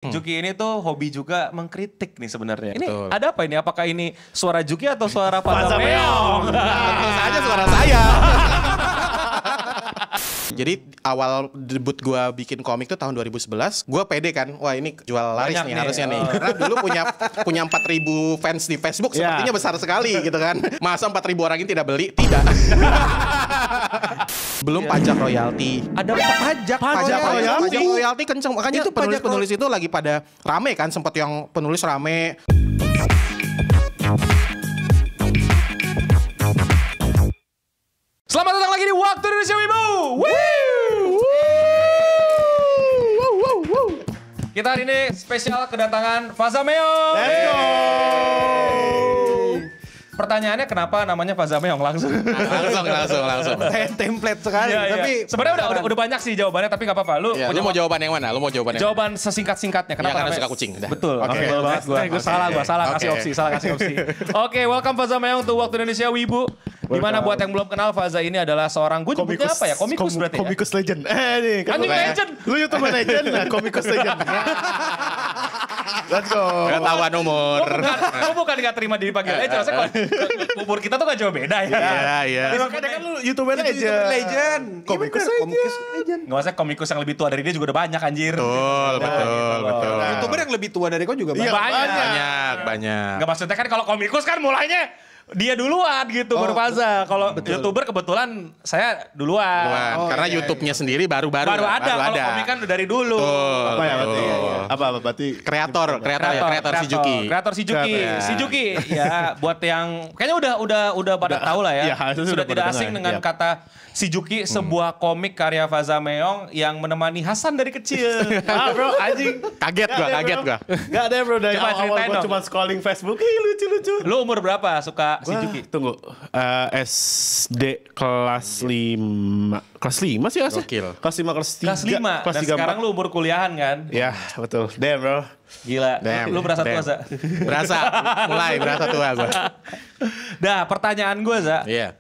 Juki ini tuh hobi juga mengkritik nih sebenarnya. Ini Betul. ada apa ini? Apakah ini suara Juki atau suara Faza Meong? Tentu saja suara saya. Jadi awal debut gue bikin komik tuh tahun 2011. Gue pede kan, wah ini jual laris Banyak nih nih. harusnya nih. Karena dulu punya 4.000 fans di Facebook, sepertinya besar sekali gitu kan. Masa 4.000 orang ini tidak beli? Tidak. Belum pajak royalti. Ada pajak Pajak royalti kenceng. Makanya itu penulis-penulis itu lagi pada rame kan. Sempat yang penulis rame. Selamat datang lagi di Waktu Indonesia Wibu. Kita hari ini spesial kedatangan Faza Meong. Let's go. Pertanyaannya kenapa namanya Faza Meong langsung? Langsung. Template sekali. Iya, iya. Tapi sebenarnya udah banyak sih jawabannya, tapi nggak apa-apa. Lu Lu mau jawaban yang mana? Lu mau jawaban yang mana? jawaban sesingkat-singkatnya. Kenapa karena namanya? suka kucing. Dah. Betul. Oke. Betul banget gue. Salah kasih opsi. Oke, welcome Faza Meong untuk Waktu Indonesia Wibu. Dimana buat yang belum kenal, Faza ini adalah seorang, gue nyebutnya apa ya? Komikus berarti ya? Komikus legend. Nih, Anjing legend. Lu YouTuber legend, nah komikus legend. Let's go. Ketahuan umur. Gue bukan gak terima diri panggil legend. Rasanya umur kita tuh gak jauh beda ya. Iya. Makanya kan lu YouTuber legend. Komikus legend. Gak usah komikus yang lebih tua dari dia juga udah banyak anjir. Betul. YouTuber yang lebih tua dari kau juga Banyak. Gak maksudnya kan kalau komikus kan mulainya dia duluan gitu baru Faza. Kalau YouTuber kebetulan saya duluan. Karena YouTube-nya sendiri baru Baru ada. Kalau komik kan udah dari dulu. Apa ya berarti? Apa berarti? Kreator si Juki. Kreator si Juki. Si Juki ya buat yang kayaknya udah pada tahu lah ya. Iya, Sudah sudah tidak pada asing dengar, dengan iya. kata si Juki, sebuah komik karya Faza Meong yang menemani Hasan dari kecil. Bro, anjing. Kaget gua. Gak ada bro, dari Coba awal ceritain gua dong. cuma scrolling Facebook. Ih lucu-lucu. Lu umur berapa suka si Wah, Juki? tunggu. SD kelas 5. Kelas 5 sih asli? Gokil. Kelas 5, kelas 3. Kelas 5. Kelas Dan 3, sekarang lu umur kuliahan kan? Ya, betul. Damn, bro. Gila. Damn. Lu berasa tua, Damn. Za? Mulai berasa tua gua. Dah, pertanyaan gue, Za. Iya.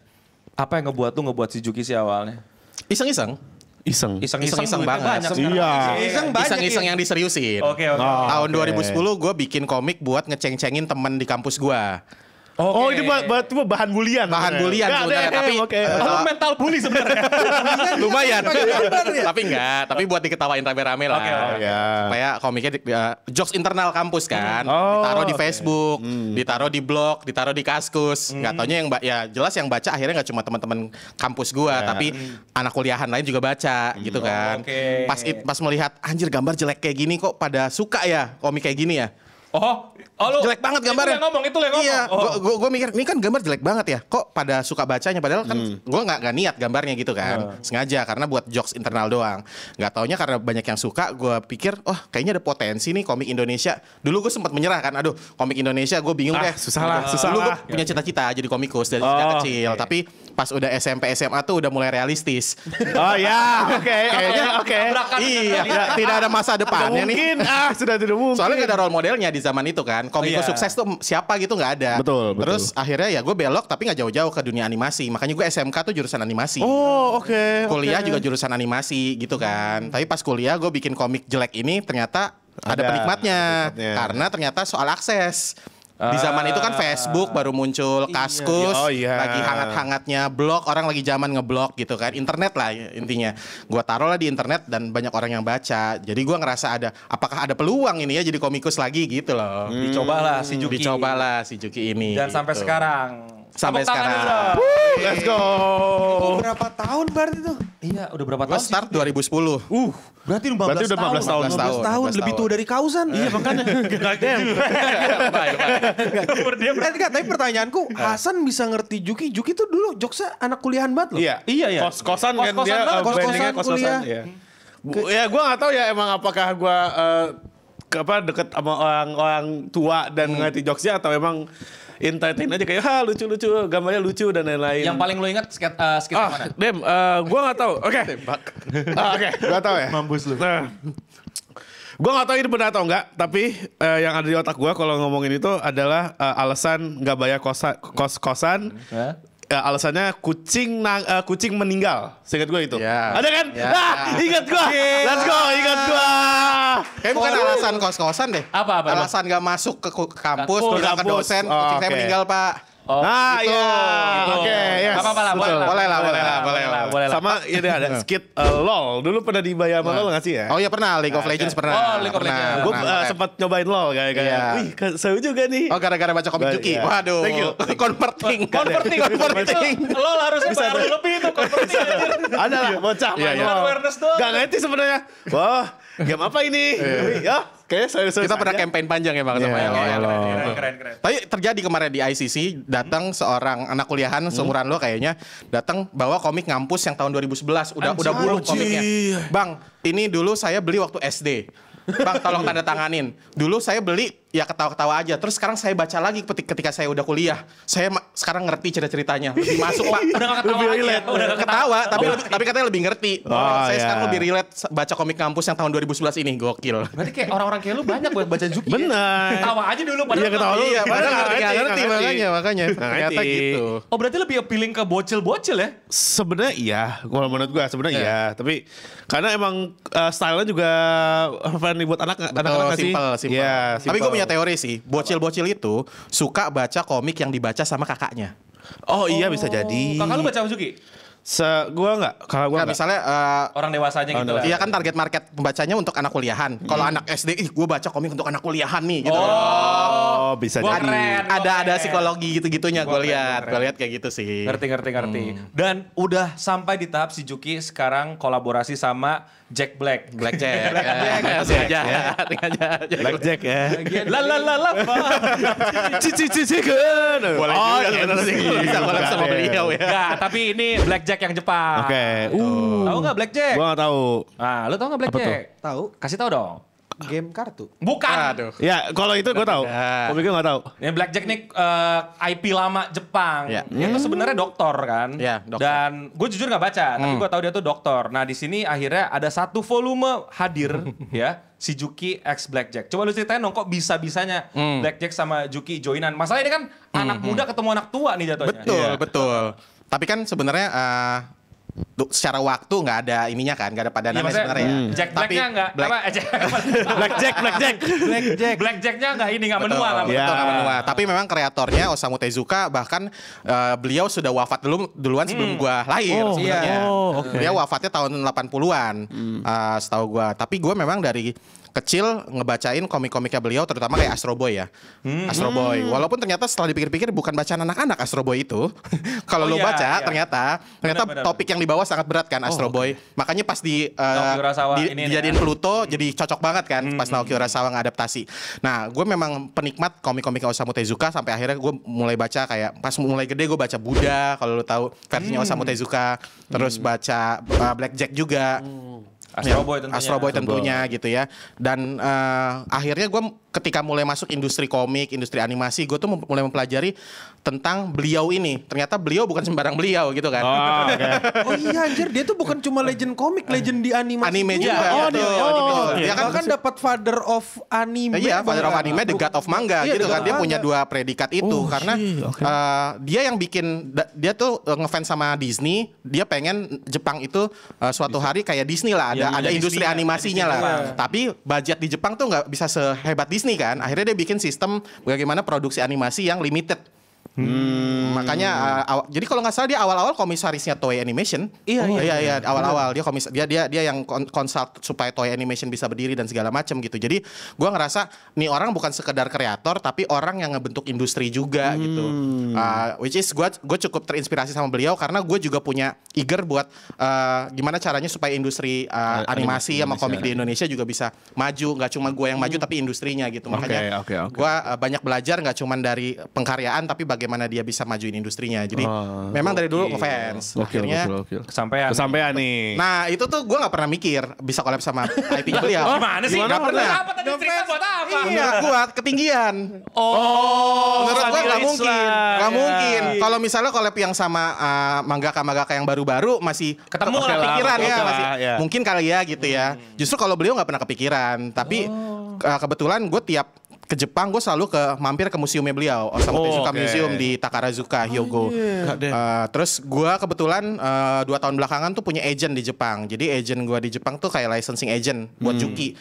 Apa yang ngebuat si Juki sih awalnya? Iseng-iseng Iseng-iseng Iseng duitnya banget. banyak sekarang. Iya. Iseng yang diseriusin. Oke. Tahun 2010 gue bikin komik buat ngeceng-cengin temen di kampus gue. Oh, ini bahan bulian. Bahan bulian sebenarnya, tapi Lu mental bully sebenarnya. lumayan. Tapi buat diketawain rame-rame lah. Oke. Supaya komiknya jokes internal kampus kan. Ditaruh di Facebook, ditaruh di blog, ditaruh di Kaskus. Nggak taunya yang jelas yang baca akhirnya nggak cuma teman-teman kampus gua, tapi anak kuliahan lain juga baca gitu kan. Oke. Pas melihat anjir gambar jelek kayak gini kok pada suka ya komik kayak gini ya. Lu Jelek banget gambarnya. Itu yang ngomong. Iya, gue mikir ini kan gambar jelek banget ya. Kok pada suka bacanya? Padahal kan gue nggak niat gambarnya gitu kan. Sengaja karena buat jokes internal doang. Nggak taunya karena banyak yang suka, gue pikir, oh kayaknya ada potensi nih komik Indonesia. Dulu gue sempat menyerah kan. Aduh, komik Indonesia gue bingung deh. Susah Dulu gue lah. punya cita-cita jadi komikus dari sejak kecil. Tapi pas udah SMP SMA tuh udah mulai realistis. Oh ya, oke. Iya, tidak ada masa depannya nih. Mungkin, sudah tidak mungkin. Soalnya gak ada role modelnya di zaman itu kan. Komikus sukses tuh siapa gitu gak ada. Betul. Terus akhirnya ya gue belok tapi gak jauh-jauh ke dunia animasi. Makanya gue SMK tuh jurusan animasi. Oh, oke. Kuliah juga jurusan animasi gitu kan. Tapi pas kuliah gue bikin komik jelek ini ternyata ada penikmatnya. Karena ternyata soal akses. Di zaman itu kan Facebook baru muncul, Kaskus, lagi hangat-hangatnya blog, orang lagi zaman ngeblog gitu kan, internet lah intinya. Gua taruh lah di internet dan banyak orang yang baca. Jadi gua ngerasa apakah ada peluang ini ya jadi komikus lagi gitu loh. Dicobalah si Juki. ini. Dan sampai gitu. sekarang. Sampai Tepuk tangan sekarang. dulu. Let's go. Berapa tahun berarti tuh? Iya, udah berapa Gua tahun? start 2010. Berarti 15 Berarti udah 15 tahun. 15 tahun lebih tua dari Kausan. Iya makanya. Tapi pertanyaanku, Hasan bisa ngerti Juki. Juki tuh dulu jokesnya anak kuliahan banget loh. Iya. Iya. Kos-kosan kan Kos-kosan dia. banget, Brandingnya kos-kosan kuliah. Iya. Ya gue gak tahu ya emang apakah gue deket sama orang tua dan ngerti jokesnya atau emang entertain aja kayak lucu-lucu, gambarnya lucu dan lain-lain. Yang paling lu ingat skit mana? Gue gak tahu. Oke. Oke, gue tahu ya. Mampus lu. Gue gak tahu ini benar atau enggak, tapi yang ada di otak gue kalau ngomongin itu adalah alasan gak bayar kos-kosan. alasannya kucing meninggal. Seingat gue itu. Ya. Ada kan? Ya. Ingat gue. Let's go, ingat gue. Kayak bukan alasan kos-kosan deh. Apa? Alasan gak masuk ke kampus, Ke bilang ke kampus. dosen, Oh, kucing saya oke. meninggal Pak. Nah, gitu. iya. Gitu. Oke, yes. Gak apa-apa lah, Betul. Boleh lah. Sama ini ada skit LOL. Dulu pernah dibayar sama LOL gak sih ya? Oh iya pernah, League of Legends pernah. Oh, League of Legends. Gue sempat nyobain LOL kayak Iya. wih seru juga nih. Oh gara-gara baca komik Juki. Iya. Waduh. Thank you. Converting. Lo harus bayar lebih itu converting. Ada lah bocah Iya, main iya. LOL. Awareness doang. Gak ngerti sebenarnya. Wah, game apa ini? Ya, kayaknya serius-serius Kita pernah aja. campaign panjang ya Bang sama Iya, yang iya. LOL. Keren. Tapi terjadi kemarin di ICC, datang seorang anak kuliahan seumuran lo kayaknya, datang bawa komik ngampus yang tahun 2011. Udah buluk komiknya. Bang, ini dulu saya beli waktu SD. Bang, tolong tanda tanganin. Dulu saya beli ya ketawa-ketawa aja. Terus sekarang saya baca lagi ketika saya udah kuliah. Saya sekarang ngerti cerita-ceritanya. Lebih masuk, Pak. Udah gak ketawa lagi ya? Udah gak Ketawa, tapi katanya lebih ngerti. Saya iya. sekarang lebih relate baca komik kampus yang tahun 2011 ini. Gokil. Berarti kayak orang-orang kayak lu banyak buat baca Juki. Bener. Ketawa aja dulu padahal. Iya, ketawa dulu. Iya, padahal Nggak nggak ngerti makanya. Ternyata ngerti. gitu. Oh berarti lebih appealing ke bocil-bocil ya? Sebenarnya iya, kalau menurut gua sebenarnya Iya. iya. Tapi karena emang stylenya juga friendly buat anak-anak nggak sih? Simpel. Iya, Tapi gue punya teori sih, bocil-bocil itu suka baca komik yang dibaca sama kakaknya. Oh iya bisa jadi. Kakak lu baca Juki? Gua nggak, kalau gua Nah, nggak. misalnya Orang dewasanya gitu lah. iya kan target market pembacanya untuk anak kuliahan. Kalau anak SD, gue baca komik untuk anak kuliahan nih gitu. Oh bisa Gua jadi. keren. Ada psikologi gitu-gitunya gue lihat. keren. Gue lihat kayak gitu sih. Ngerti. Dan udah sampai di tahap si Juki sekarang kolaborasi sama Jack Black. Blackjack. Blackjack ya. La. Cici kan. Boleh juga sih. Bisa collab sama beliau ya. Enggak, tapi ini Blackjack yang Jepang. Oke. Tahu nggak Blackjack? Gua nggak tahu. Ah, lu tahu nggak Blackjack? Tahu Kasih tahu dong. game kartu. Bukan. Aduh. Ya kalau itu gua tahu. Ada. Komiknya nggak tahu. Ini Blackjack nih IP lama Jepang. Ya. Dia tuh sebenarnya dokter kan. Ya, dokter. Dan gue jujur nggak baca, tapi gue tahu dia tuh dokter. Nah di sini akhirnya ada satu volume hadir ya si Juki X Blackjack. Coba lu ceritain dong kok bisa-bisanya Blackjack sama Juki joinan. Masalah ini kan anak muda ketemu anak tua nih jatuhnya. Betul. Tapi kan sebenarnya secara waktu nggak ada ininya kan, nggak ada Iya, padanannya maksudnya sebenarnya. Jack Tapi Blacknya nggak apa? Blackjacknya nggak ini nggak menua nggak Betul, Ya. nggak menua. Tapi memang kreatornya Osamu Tezuka bahkan beliau sudah wafat duluan sebelum gua lahir sebenarnya. Dia wafatnya tahun 80-an setahu gua. Tapi gua memang dari kecil ngebacain komik-komiknya beliau terutama kayak Astro Boy ya. Astro Boy. Walaupun ternyata setelah dipikir-pikir bukan bacaan anak-anak Astro Boy itu. Kalau Oh lo iya, baca iya. ternyata Benar. topik yang dibawa sangat berat kan Astro Boy. Makanya pas Naoki Urasawa ini dijadiin ya. Pluto jadi cocok banget kan pas Naoki Urasawa ngadaptasi. Nah, gue memang penikmat komik-komik Osamu Tezuka sampai akhirnya gue mulai baca kayak pas mulai gede gue baca Buddha kalau lo tahu versinya Osamu Tezuka, terus baca Blackjack juga. Astro Boy tentunya. Astro Boy tentunya gitu ya. Dan akhirnya gue ketika mulai masuk industri komik, industri animasi, gue tuh mulai mempelajari tentang beliau ini. Ternyata beliau bukan sembarang beliau gitu kan. Oh iya anjir, dia tuh bukan cuma legend komik, legend di animasi. Anime juga. Oh, betul. Dia kan bahkan dapat father of anime. Iya, Father of Anime, The God of Manga Iya, gitu The kan. God Dia of punya Manga. 2 predikat itu karena dia yang bikin dia tuh ngefans sama Disney. Dia pengen Jepang itu suatu hari kayak Disney lah, ada industri Disney, animasinya ada lah. Disney Tapi budget di Jepang tuh nggak bisa sehebat Disney kan. Akhirnya dia bikin sistem bagaimana produksi animasi yang limited. Makanya jadi kalau nggak salah dia awal-awal komisarisnya Toei Animation. Iya awal-awal dia yang konsult supaya Toei Animation bisa berdiri dan segala macam gitu. Jadi gua ngerasa nih orang bukan sekedar kreator tapi orang yang ngebentuk industri juga gitu. Which is gue cukup terinspirasi sama beliau karena gue juga punya eager buat gimana caranya supaya industri animasi sama komik di Indonesia juga bisa maju. Nggak cuma gue yang maju tapi industrinya gitu. Makanya Oke. gue banyak belajar nggak cuma dari pengkaryaan tapi bagaimana dia bisa majuin industrinya. Jadi memang dari dulu ngefans. Akhirnya Kesampaian nih. nah itu tuh gue nggak pernah mikir bisa collab sama IP-nya beliau. Gimana sih? Nggak pernah. Apa tadi cerita buat apa? Iya, kuat ketinggian. Menurut gue nggak mungkin, nggak mungkin. Kalau misalnya collab yang sama mangaka yang baru-baru masih Ketemu lah, kepikiran oke ya, lah, masih ya. mungkin kali ya gitu ya. Justru kalau beliau nggak pernah kepikiran, tapi kebetulan gue tiap ke Jepang, gue selalu mampir ke museumnya beliau, Osamu Tezuka Museum di Takarazuka, Hyogo. Terus gue kebetulan 2 tahun belakangan tuh punya agent di Jepang. Jadi agent gue di Jepang tuh kayak licensing agent buat Juki.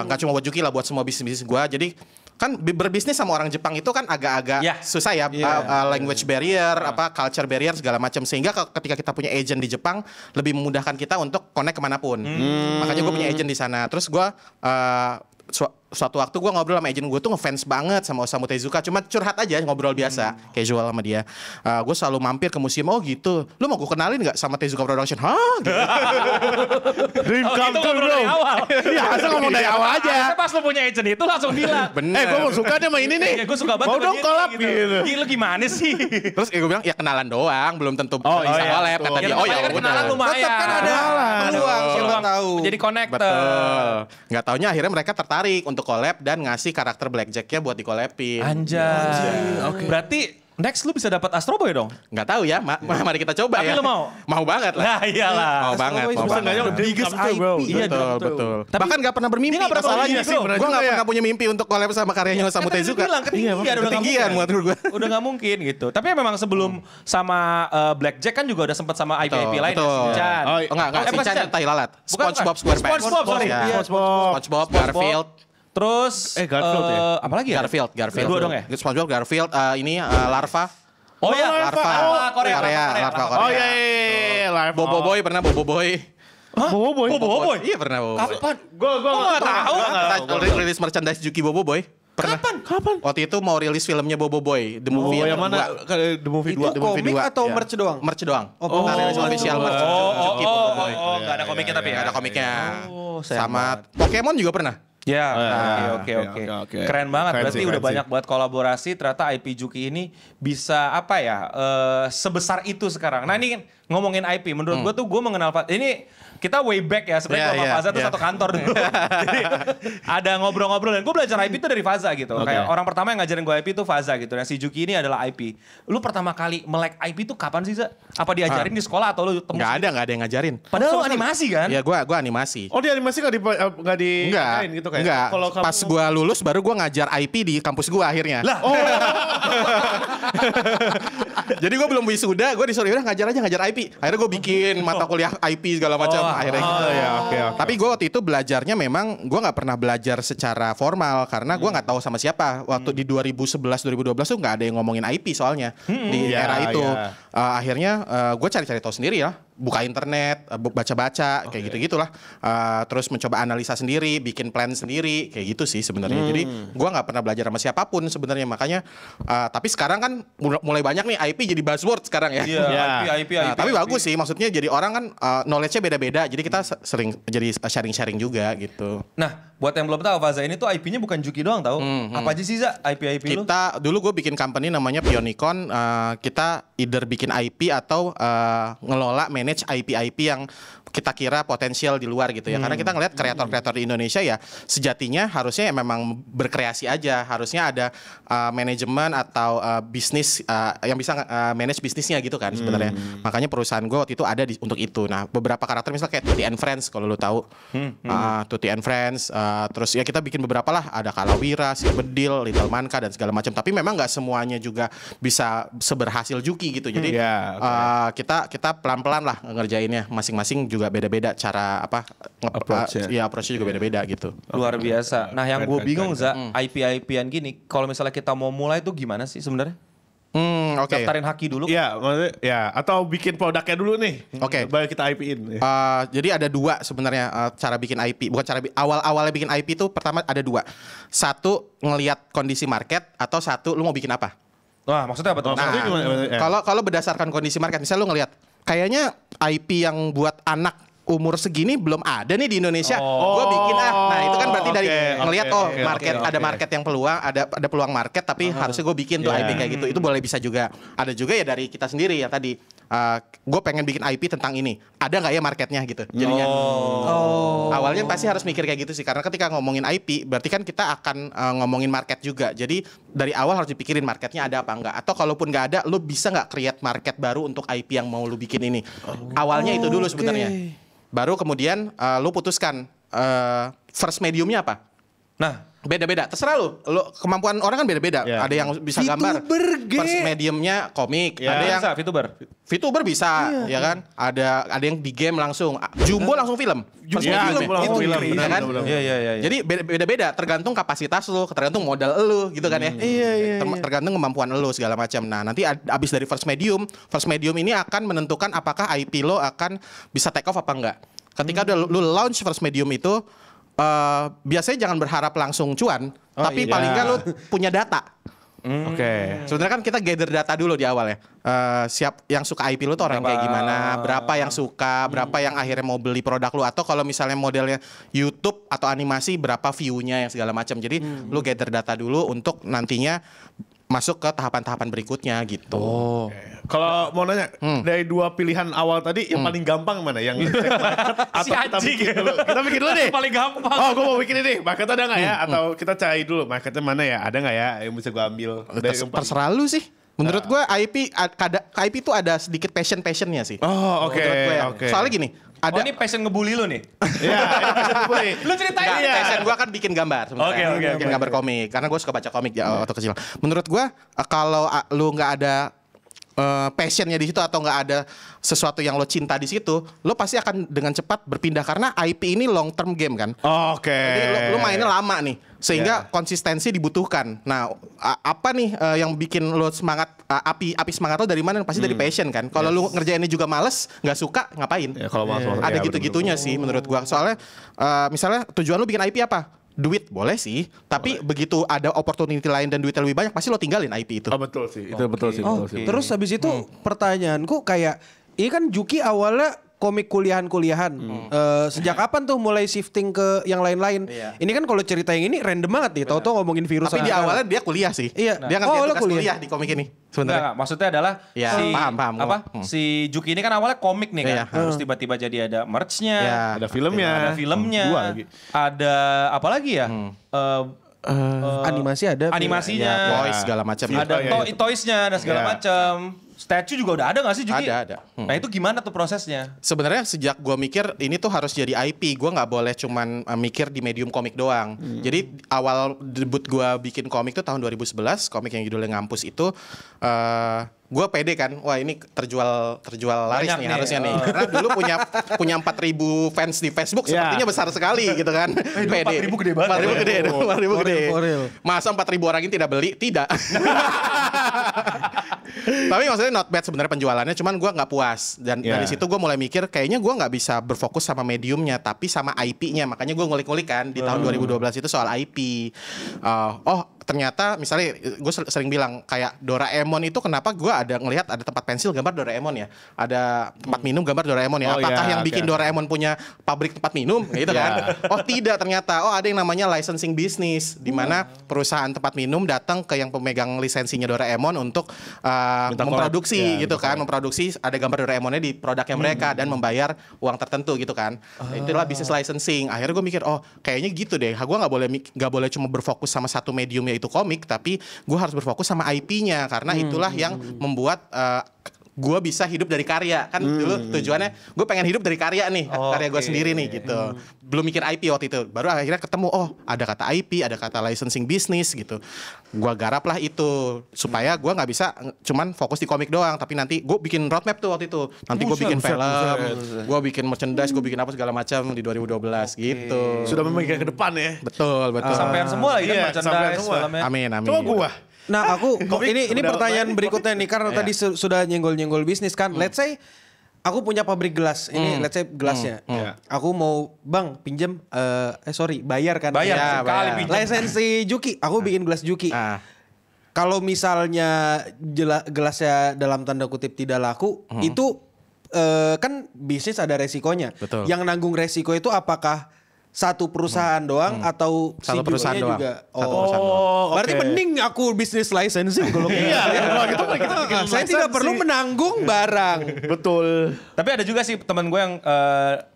Gak cuma buat Juki lah, buat semua bisnis gue. Jadi kan berbisnis sama orang Jepang itu kan agak-agak susah ya, language barrier, culture barrier segala macam. Sehingga ketika kita punya agent di Jepang lebih memudahkan kita untuk connect kemanapun. Makanya gue punya agent di sana. Terus gue suatu waktu gue ngobrol sama agent gue tuh ngefans banget sama Osamu Tezuka, cuma curhat aja, ngobrol biasa, casual sama dia. Gue selalu mampir ke museum. Oh gitu, lu mau gue kenalin nggak sama Tezuka Production? Hah? Gitu. Dream come true bro. Iya, asal ngomong dari awal aja. Pas lu punya agent itu langsung bilang. Bener. Gue suka deh sama ini nih. Gue suka banget. Mau dong collab gitu. Gila gimana sih? Terus gue bilang ya kenalan doang, belum tentu bisa collab. Kata dia, oh ya udah. Kenalan lumayan. Tetap kan ada peluang, siapa tahu. Jadi connected. Betul. Nggak taunya akhirnya mereka tertarik untuk collab dan ngasih karakter Blackjack-nya buat di-collabin. Anjay. Berarti next lu bisa dapat Astro Boy dong? Nggak tahu ya, mari kita coba. Tapi ya. lu mau? Mau banget lah. Nah iyalah. Mau banget. Biggest IP bro. Iya, Betul. Bahkan nggak pernah bermimpi. Dia nggak pernah Masalahnya bermimpi, bro. gue nggak pernah punya mimpi untuk collab sama karyanya Osamu Tezuka. Ketinggian menurut gue. Udah nggak mungkin gitu. Tapi memang sebelum sama Blackjack kan juga udah sempat sama IP-IP lain. Betul. Shinchan. Enggak, Shinchan tai lalat. SpongeBob SquarePants. SpongeBob, Garfield. Terus Garfield ya? apalagi ya? Garfield. Dua dong ya? SpongeBob, Garfield, ini Larva. Oh ya, Larva. Korea. Larva Korea. Oh iya. Live. Bobo Boy pernah Bobo Boy. Bobo Boy? Iya pernah Bobo Boy. Kapan? Gue nggak tahu. Kita rilis merchandise Juki Bobo Boy. Pernah. Kapan? Waktu itu mau rilis filmnya Bobo Boy, The Movie. Yang mana? The Movie 2. Itu komik atau merch doang? Merch doang. Kita rilis official merch Juki Bobo Boy. Nggak ada komiknya tapi ya? Nggak ada komiknya. sayang Sama Pokemon juga pernah. Ya, oke. Keren banget. Keren Berarti sih, udah keren banyak buat kolaborasi. Ternyata IP Juki ini bisa apa ya? Sebesar itu sekarang. Nah ini ngomongin IP. Menurut gue tuh gue mengenal ini kita way back ya. Sebenarnya sama Faza tuh satu kantor dulu. Jadi ada ngobrol-ngobrol dan gue belajar IP itu dari Faza gitu. Kayak orang pertama yang ngajarin gue IP itu Faza gitu. Nah si Juki ini adalah IP. Lu pertama kali melek IP itu kapan sih, Za? Apa diajarin di sekolah atau lu temu? Nggak ada yang ngajarin. Padahal lu animasi kan? Ya gue animasi. Oh di animasi nggak di gitu kayak? Enggak. Kalau kamu... Pas gue lulus baru gue ngajar IP di kampus gue akhirnya. Lah. Jadi gue belum wisuda, gue disuruh udah ngajar IP. Akhirnya gue bikin mata kuliah IP segala macam. Akhirnya gitu. Oke. Tapi gue waktu itu belajarnya memang gue nggak pernah belajar secara formal karena gue nggak tahu sama siapa. Waktu di 2011-2012 tuh nggak ada yang ngomongin IP soalnya di era itu. Akhirnya gue cari-cari tahu sendiri ya. Buka internet, baca-baca, kayak gitu-gitulah. Terus mencoba analisa sendiri, bikin plan sendiri, kayak gitu sih sebenarnya. Jadi gue nggak pernah belajar sama siapapun sebenarnya. Makanya, tapi sekarang kan mulai banyak nih IP jadi buzzword sekarang ya. Iya, IP. Tapi bagus sih, maksudnya jadi orang kan knowledge-nya beda-beda. Jadi kita sering jadi sharing-sharing juga gitu. Nah, buat yang belum tahu, Faza ini tuh IP-nya bukan Juki doang tahu. Apa aja sih, Za? IP lu? Kita dulu gue bikin company namanya Pionicon. Kita either bikin IP atau ngelola manage IP yang kita kira potensial di luar gitu ya. Karena kita ngelihat kreator-kreator di Indonesia ya sejatinya harusnya memang berkreasi aja. Harusnya ada manajemen atau bisnis yang bisa manage bisnisnya gitu kan sebenarnya. Makanya perusahaan gue waktu itu ada untuk itu. Nah beberapa karakter misalnya kayak Tutti and Friends kalau lu tahu. Tutti and Friends. Terus ya kita bikin beberapa lah. Ada Kalawira, Si Bedil, Little Manka dan segala macam. Tapi memang nggak semuanya juga bisa seberhasil Juki gitu. Jadi kita pelan-pelan lah ngerjainnya. Masing-masing juga beda-beda cara approach-nya juga beda-beda gitu. Luar biasa. Nah, yang gue bingung, Za, IP-IPan gini, kalau misalnya kita mau mulai tuh gimana sih sebenarnya? Oke. Daftarin haki dulu. Iya, maksudnya ya atau bikin produknya dulu nih. Oke. Baru kita IP-in. Jadi ada dua sebenarnya cara bikin IP. Bukan cara awal-awalnya bikin IP itu pertama ada dua. Satu ngelihat kondisi market atau satu lu mau bikin apa? Wah, maksudnya apa tuh? Kalau berdasarkan kondisi market, misalnya lu ngelihat kayaknya IP yang buat anak umur segini belum ada nih di Indonesia. Gue bikin Nah, itu kan berarti dari ngelihat ada market yang peluang, ada peluang market tapi harusnya gue bikin tuh IP kayak gitu. Itu boleh bisa juga. Ada juga ya dari kita sendiri ya tadi. Gue pengen bikin IP tentang ini. Ada nggak ya marketnya gitu. Jadinya awalnya pasti harus mikir kayak gitu sih. Karena ketika ngomongin IP berarti kan kita akan ngomongin market juga. Jadi dari awal harus dipikirin marketnya ada apa enggak. Atau kalaupun nggak ada, lu bisa nggak create market baru untuk IP yang mau lu bikin ini. Awalnya itu dulu sebenarnya. Baru kemudian lu putuskan first mediumnya apa. Nah, Beda-beda, terserah lu. Kemampuan orang kan beda-beda. Ya. Ada yang bisa gambar. VTuber First mediumnya komik. Ya. Ada yang Bisa, VTuber. VTuber bisa, ya kan? Ada yang di game langsung. Jumbo langsung film. First Ya, medium. Jumbo langsung film, Iya benar, kan? benar, benar. Iya. Jadi beda-beda, tergantung kapasitas lu, tergantung modal lu gitu kan ya. Iya. Tergantung kemampuan lu segala macam. Nah, nanti abis dari first medium ini akan menentukan apakah IP lo akan bisa take off apa enggak. Ketika udah lu launch first medium itu biasanya jangan berharap langsung cuan, tapi iya. paling nggak lu punya data. Oke. Sebenarnya kan kita gather data dulu di awal ya. Siap yang suka IP lu tuh orang kayak gimana, berapa yang suka, berapa yang akhirnya mau beli produk lu, atau kalau misalnya modelnya YouTube atau animasi berapa view-nya yang segala macam. Jadi lu gather data dulu untuk nantinya masuk ke tahapan-tahapan berikutnya gitu. Kalau mau nanya dari dua pilihan awal tadi yang paling gampang mana? Yang cek market atau kita anjing. bikin dulu? Kita bikin dulu deh. Paling gampang. Oh, gue mau bikin ini. Market ada nggak ya? Atau kita cari dulu marketnya mana ya? Ada nggak ya yang bisa gue ambil? Dari yang paling- Terserah lu sih. Menurut gue IP itu ada sedikit passionnya sih. Oh, oke. Menurut gue ya. Oke. Soalnya gini, Oh ini passion ngebully lu nih. Iya, ini passion gue. Lu ceritain. Enggak, passion gue kan bikin gambar sebenarnya. Oke. Bikin gambar komik. Karena gue suka baca komik waktu kecil. Menurut gue kalau lu nggak ada passionnya di situ atau nggak ada sesuatu yang lo cinta di situ, lo pasti akan dengan cepat berpindah karena IP ini long term game kan. Oke. Jadi lo mainnya lama nih, sehingga konsistensi dibutuhkan. Nah, apa nih yang bikin lo semangat, api semangat lo dari mana? Pasti dari passion kan. Kalau lo ngerjainnya juga males, nggak suka, ngapain? Ya, kalau malas-malas, Ada ya, gitu-gitunya sih menurut gua. Soalnya misalnya tujuan lo bikin IP apa? Duit boleh sih, tapi begitu ada opportunity lain dan duitnya lebih banyak, pasti lo tinggalin IP itu. Oh, betul sih. Itu betul sih. Oh, Betul sih. terus habis itu pertanyaanku kayak ini kan Juki awalnya komik kuliahan-kuliahan. Sejak kapan tuh mulai shifting ke yang lain-lain? Iya. Ini kan kalau cerita yang ini random banget nih, tahu-tahu ngomongin virus. Tapi di aja. awalnya dia kuliah sih. Iya. Dia ngerjain awalnya tugas kuliah di komik ini. Sebenarnya. Enggak, maksudnya adalah Ya, paham. apa? Si Juki ini kan awalnya komik nih kan. Iya. Terus tiba-tiba jadi ada merch-nya. Ya. Ada filmnya. Ada filmnya. Dua lagi. Ada apa lagi ya? Animasi ada. Animasinya. Ya, toys segala macam. Ada Oh, iya. toys-nya dan segala Iya. macam. Statue juga udah ada gak sih Juki? Ada. Nah itu gimana tuh prosesnya? Sebenarnya sejak gue mikir ini tuh harus jadi IP, gue nggak boleh cuman mikir di medium komik doang. Jadi awal debut gue bikin komik tuh tahun 2011, komik yang judulnya Ngampus itu. Gue pede kan, wah ini terjual laris Banyak nih nih. harusnya nih. Karena dulu punya 4.000 fans di Facebook, sepertinya besar sekali gitu kan. Pede. 4.000 gede banget. 4.000 gede, 4.000 gede. For real. Masa 4.000 orang ini tidak beli? Tidak. Tapi maksudnya not bad sebenarnya penjualannya, cuman gue nggak puas dan dari situ gue mulai mikir kayaknya gue nggak bisa berfokus sama mediumnya tapi sama IP-nya, makanya gue ngulik-ngulik kan di tahun 2012 itu soal IP. Ternyata misalnya gue sering bilang kayak Doraemon itu kenapa gue ada ngelihat ada tempat pensil gambar Doraemon ya, ada tempat minum gambar Doraemon ya. Oh, Apakah iya, yang bikin oke. Doraemon punya pabrik tempat minum gitu kan? Oh tidak, ternyata ada yang namanya licensing business di mana perusahaan tempat minum datang ke yang pemegang lisensinya Doraemon untuk Minta memproduksi collab. Ya, gitu minta kan, memproduksi ada gambar Doraemonnya di produknya mereka dan membayar uang tertentu gitu kan. Itulah bisnis licensing. Akhirnya gue mikir kayaknya gitu deh. Gue nggak boleh cuma berfokus sama satu medium yaitu komik, tapi gue harus berfokus sama IP-nya karena itulah yang membuat gue bisa hidup dari karya kan. Dulu tujuannya gue pengen hidup dari karya nih, karya gue sendiri nih gitu. Belum mikir IP waktu itu, baru akhirnya ketemu ada kata IP, ada kata licensing business gitu. Gue garap lah itu supaya gue nggak bisa cuman fokus di komik doang, tapi nanti gue bikin roadmap tuh waktu itu. Nanti gue bikin film, gue bikin merchandise, gue bikin apa segala macam di 2012 gitu. Sudah memikirkan ke depan ya. Betul. Sampean semua lagi kan Iya, merchandise, sampean semua. filmnya. Amin. Coba gua. Nah aku ini Udah pertanyaan main, berikutnya nih karena tadi sudah nyenggol-nyenggol bisnis kan. Let's say aku punya pabrik gelas. Ini let's say gelasnya. Aku mau bang pinjem bayar kan. Bayar Ya, sekali bayar. pinjem. Lisensi Juki. Aku bikin gelas Juki. Ah. Kalau misalnya gelasnya dalam tanda kutip tidak laku, itu kan bisnis ada resikonya. Betul. Yang nanggung resiko itu apakah satu perusahaan doang atau Satu si perusahaan Jukinya doang. juga? Satu perusahaan doang. Oh, Berarti oke. mending aku bisnis licensing kalau kayak Iya, gitu. kalau gitu kita bikin Saya tidak lisensi. perlu menanggung barang. Betul. Tapi ada juga sih teman gue yang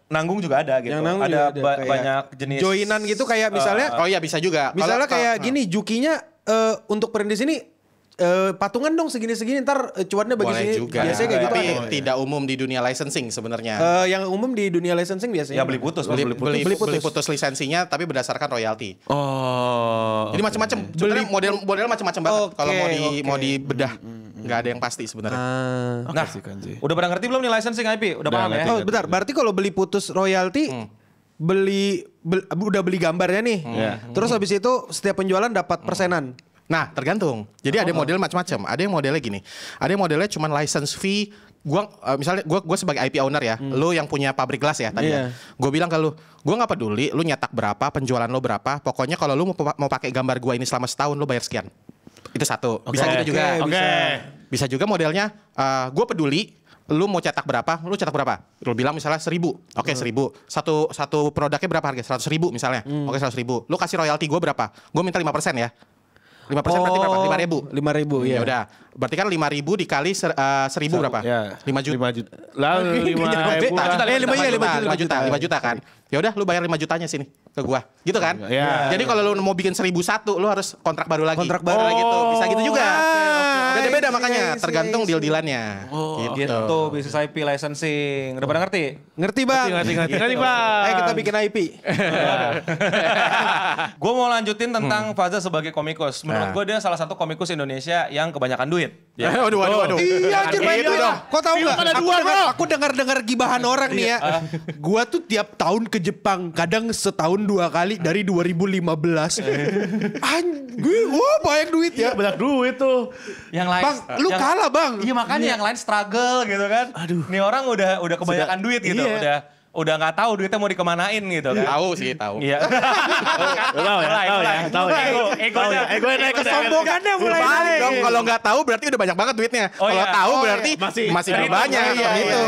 nanggung juga ada gitu. Yang nanggung ada juga ada, kayak banyak jenis joinan gitu kayak misalnya Oh iya bisa juga. misalnya Kalau- kayak gini Jukinya untuk perintis ini patungan dong segini-segini ntar cuannya bagi Boleh sini. juga. Biasanya kayak gitu. Tapi ada. tidak umum di dunia licensing sebenarnya. Yang umum di dunia licensing biasanya. Ya beli putus, Beli putus lisensinya tapi berdasarkan royalti. Oh. Jadi macam-macam. Sebenarnya model macam-macam banget. Oke, Kalau mau oke. dibedah, nggak ada yang pasti sebenarnya. Nah, udah pada ngerti belum nih licensing IP? Udah paham ya? Oh, bentar. Berarti kalau beli putus royalti udah beli gambarnya nih. Terus habis itu setiap penjualan dapat persenan. Nah, tergantung. Jadi ada model macam-macam. Ada yang modelnya gini. Ada yang modelnya cuma license fee. Misalnya gua sebagai IP owner ya, lu yang punya pabrik gelas ya tadi ya. Gue bilang ke lu, gue nggak peduli lu nyetak berapa, penjualan lu berapa. Pokoknya kalau lu mau pakai gambar gua ini selama setahun, lu bayar sekian. Itu satu. Bisa gitu juga. Bisa juga modelnya, gue peduli. Lu mau cetak berapa? Lu cetak berapa? Lu bilang misalnya 1.000. Oke, 1.000. Satu produknya berapa harga? 100.000 misalnya. Oke, 100.000. Lu kasih royalti gue berapa? Gue minta 5% ya. 5% berarti berapa? 5.000. 5.000 ya. Ya udah. Berarti kan 5.000 dikali 1.000 berapa? Ya. 5 juta. 5 juta. Lalu 5 juta kan. Ya udah lu bayar 5 jutanya sini ke gua. Gitu kan? Ya. Jadi kalau lu mau bikin 1.001 lu harus kontrak baru lagi. Kontrak baru. gitu. Bisa gitu juga. Beda-beda I see, makanya, I see, tergantung I see. deal-dealannya. Gitu, bisnis IP licensing. Udah pada ngerti? Ngerti bang? Ngerti, Bang. Ayo kita bikin IP. Gue mau lanjutin tentang Faza sebagai komikus. Menurut gue dia salah satu komikus Indonesia yang kebanyakan duit. Ya. Waduh. Iya anjir banyak Gitu duit. dong. Kok tahu nggak? ada dua, bro. Aku dengar gibahan orang nih ya. Gua tuh tiap tahun ke Jepang, kadang setahun 2 kali dari 2015. Gue banyak duit ya. Banyak duit tuh. Yang lain, Bang, lu kalah bang. Iya makanya yang lain struggle gitu kan. Aduh. Nih orang udah kebanyakan duit gitu. iya. Udah nggak tahu duitnya mau dikemanain gitu kan. Tahu sih, tahu. Iya. Ego naik Kesombongannya mulai Balik naik. dong, kalau nggak tahu berarti udah banyak banget duitnya. Oh, Kalau iya. tahu Oh, berarti iya. masih lebih banyak. Gitu.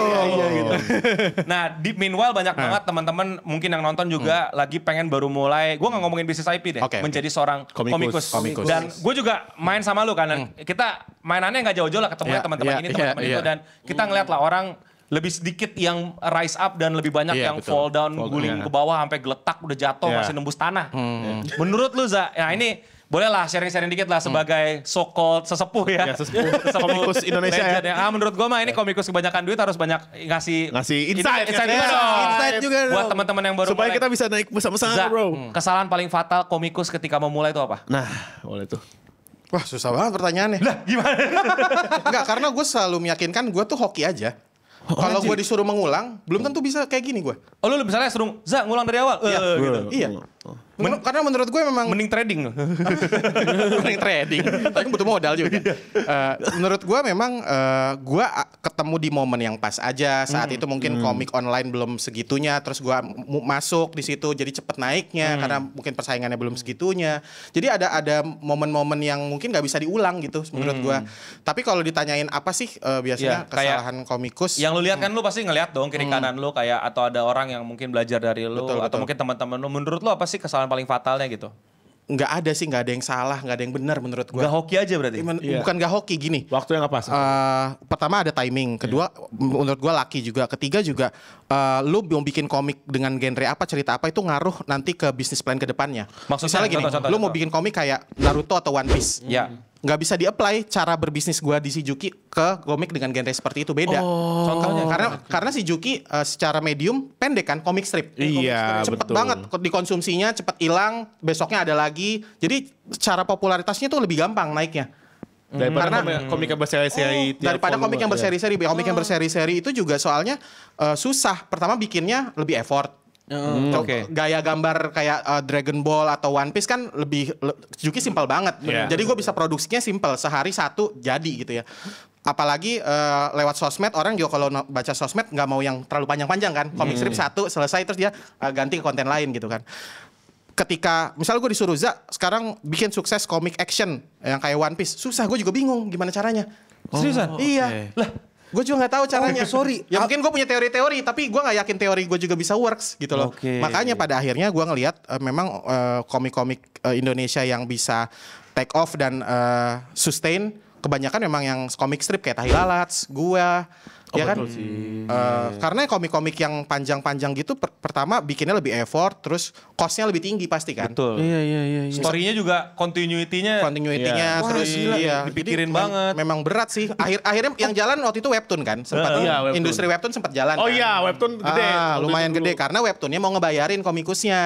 Nah, di meanwhile banyak banget teman-teman mungkin yang nonton juga lagi pengen baru mulai. Gue nggak ngomongin bisnis IP deh, Oke. menjadi seorang komikus. Komikus. Dan gue juga main sama lu kan. Kita mainannya nggak jauh-jauh lah ketemu teman-teman ini, teman-teman itu, dan kita ngeliat lah orang lebih sedikit yang rise up dan lebih banyak Iya, yang betul. fall down, guling ke bawah sampai geletak udah jatuh masih nembus tanah. Menurut lu Za, ya ini bolehlah sharing-sharing dikit lah sebagai so-called sesepuh ya. Komikus Indonesia legend ya. Menurut gue mah ini komikus kebanyakan duit harus banyak ngasih insight juga ya. dong. Insight juga Buat dong. teman-teman yang baru Supaya mulai. kita bisa naik bersama-sama, Za, bro. kesalahan paling fatal komikus ketika memulai itu apa? Nah, boleh tuh. Wah, susah banget pertanyaannya. Lah, Gimana? Enggak, karena gue selalu meyakinkan gue tuh hoki aja. Kalau gue disuruh mengulang, belum tentu bisa kayak gini gue. Oh lu misalnya suruh Za ngulang dari awal. Gitu. Iya. Karena menurut gue memang Mending trading. mending trading, tapi butuh modal juga. Menurut gue memang gue ketemu di momen yang pas aja. Saat itu mungkin komik online belum segitunya, terus gue masuk di situ jadi cepet naiknya karena mungkin persaingannya belum segitunya. Jadi ada momen-momen yang mungkin nggak bisa diulang gitu menurut gue. Tapi kalau ditanyain apa sih biasanya Iya, kayak kesalahan komikus? Yang lu lihat kan lu pasti ngeliat dong kiri kanan lu kayak atau ada orang yang mungkin belajar dari lu Betul, atau betul. mungkin teman-teman lu. Menurut lu apa sih kesalahan paling fatalnya gitu? Nggak ada sih, nggak ada yang salah, nggak ada yang benar menurut gue. Gak hoki aja berarti. Bukan gak hoki gini. Waktu yang apa? Pertama ada timing, kedua menurut gue laki juga, ketiga juga lu mau bikin komik dengan genre apa, cerita apa itu ngaruh nanti ke bisnis plan ke depannya. Maksudnya, Misalnya gini, contoh. lu mau bikin komik kayak Naruto atau One Piece. Ya. Nggak bisa di-apply cara berbisnis gua di Shijuki ke komik dengan genre seperti itu, beda. Contohnya Karena Shijuki secara medium pendek kan, komik strip. Iya, Cepet betul. banget dikonsumsinya, cepet hilang, besoknya ada lagi. Jadi secara popularitasnya tuh lebih gampang naiknya. Daripada komik yang berseri-seri. Daripada komik yang berseri-seri, komik yang berseri-seri itu juga soalnya susah. Pertama bikinnya lebih effort. Oke. Gaya gambar kayak Dragon Ball atau One Piece kan lebih Juki simpel banget. Iya. Jadi gue bisa produksinya simpel, sehari satu jadi gitu ya. Apalagi lewat sosmed, orang juga kalau baca sosmed nggak mau yang terlalu panjang-panjang kan. Komik strip satu selesai terus dia ganti ke konten lain gitu kan. Ketika misalnya gue disuruh Za sekarang bikin sukses komik action yang kayak One Piece, susah, gue juga bingung gimana caranya. Seriusan? Iya. Lah, gue juga nggak tahu caranya. sorry. Ya mungkin gue punya teori-teori, tapi gue nggak yakin teori gue juga bisa works gitu loh. Oke. Makanya pada akhirnya gue ngelihat memang komik-komik Indonesia yang bisa take off dan sustain kebanyakan memang yang komik strip kayak Tahi Lalats, gue, Ya kan? Karena komik-komik yang panjang-panjang gitu pertama bikinnya lebih effort, terus cost-nya lebih tinggi pasti kan. Betul. Iya. Story-nya juga continuity-nya Continuity-nya Wah, terus gila. dipikirin Jadi banget. Memang berat sih. Akhirnya yang jalan waktu itu webtoon kan. Sempat Iya, webtoon. industri webtoon sempat jalan. Oh kan? iya, webtoon gede. Lumayan gede karena webtoonnya mau ngebayarin komikusnya.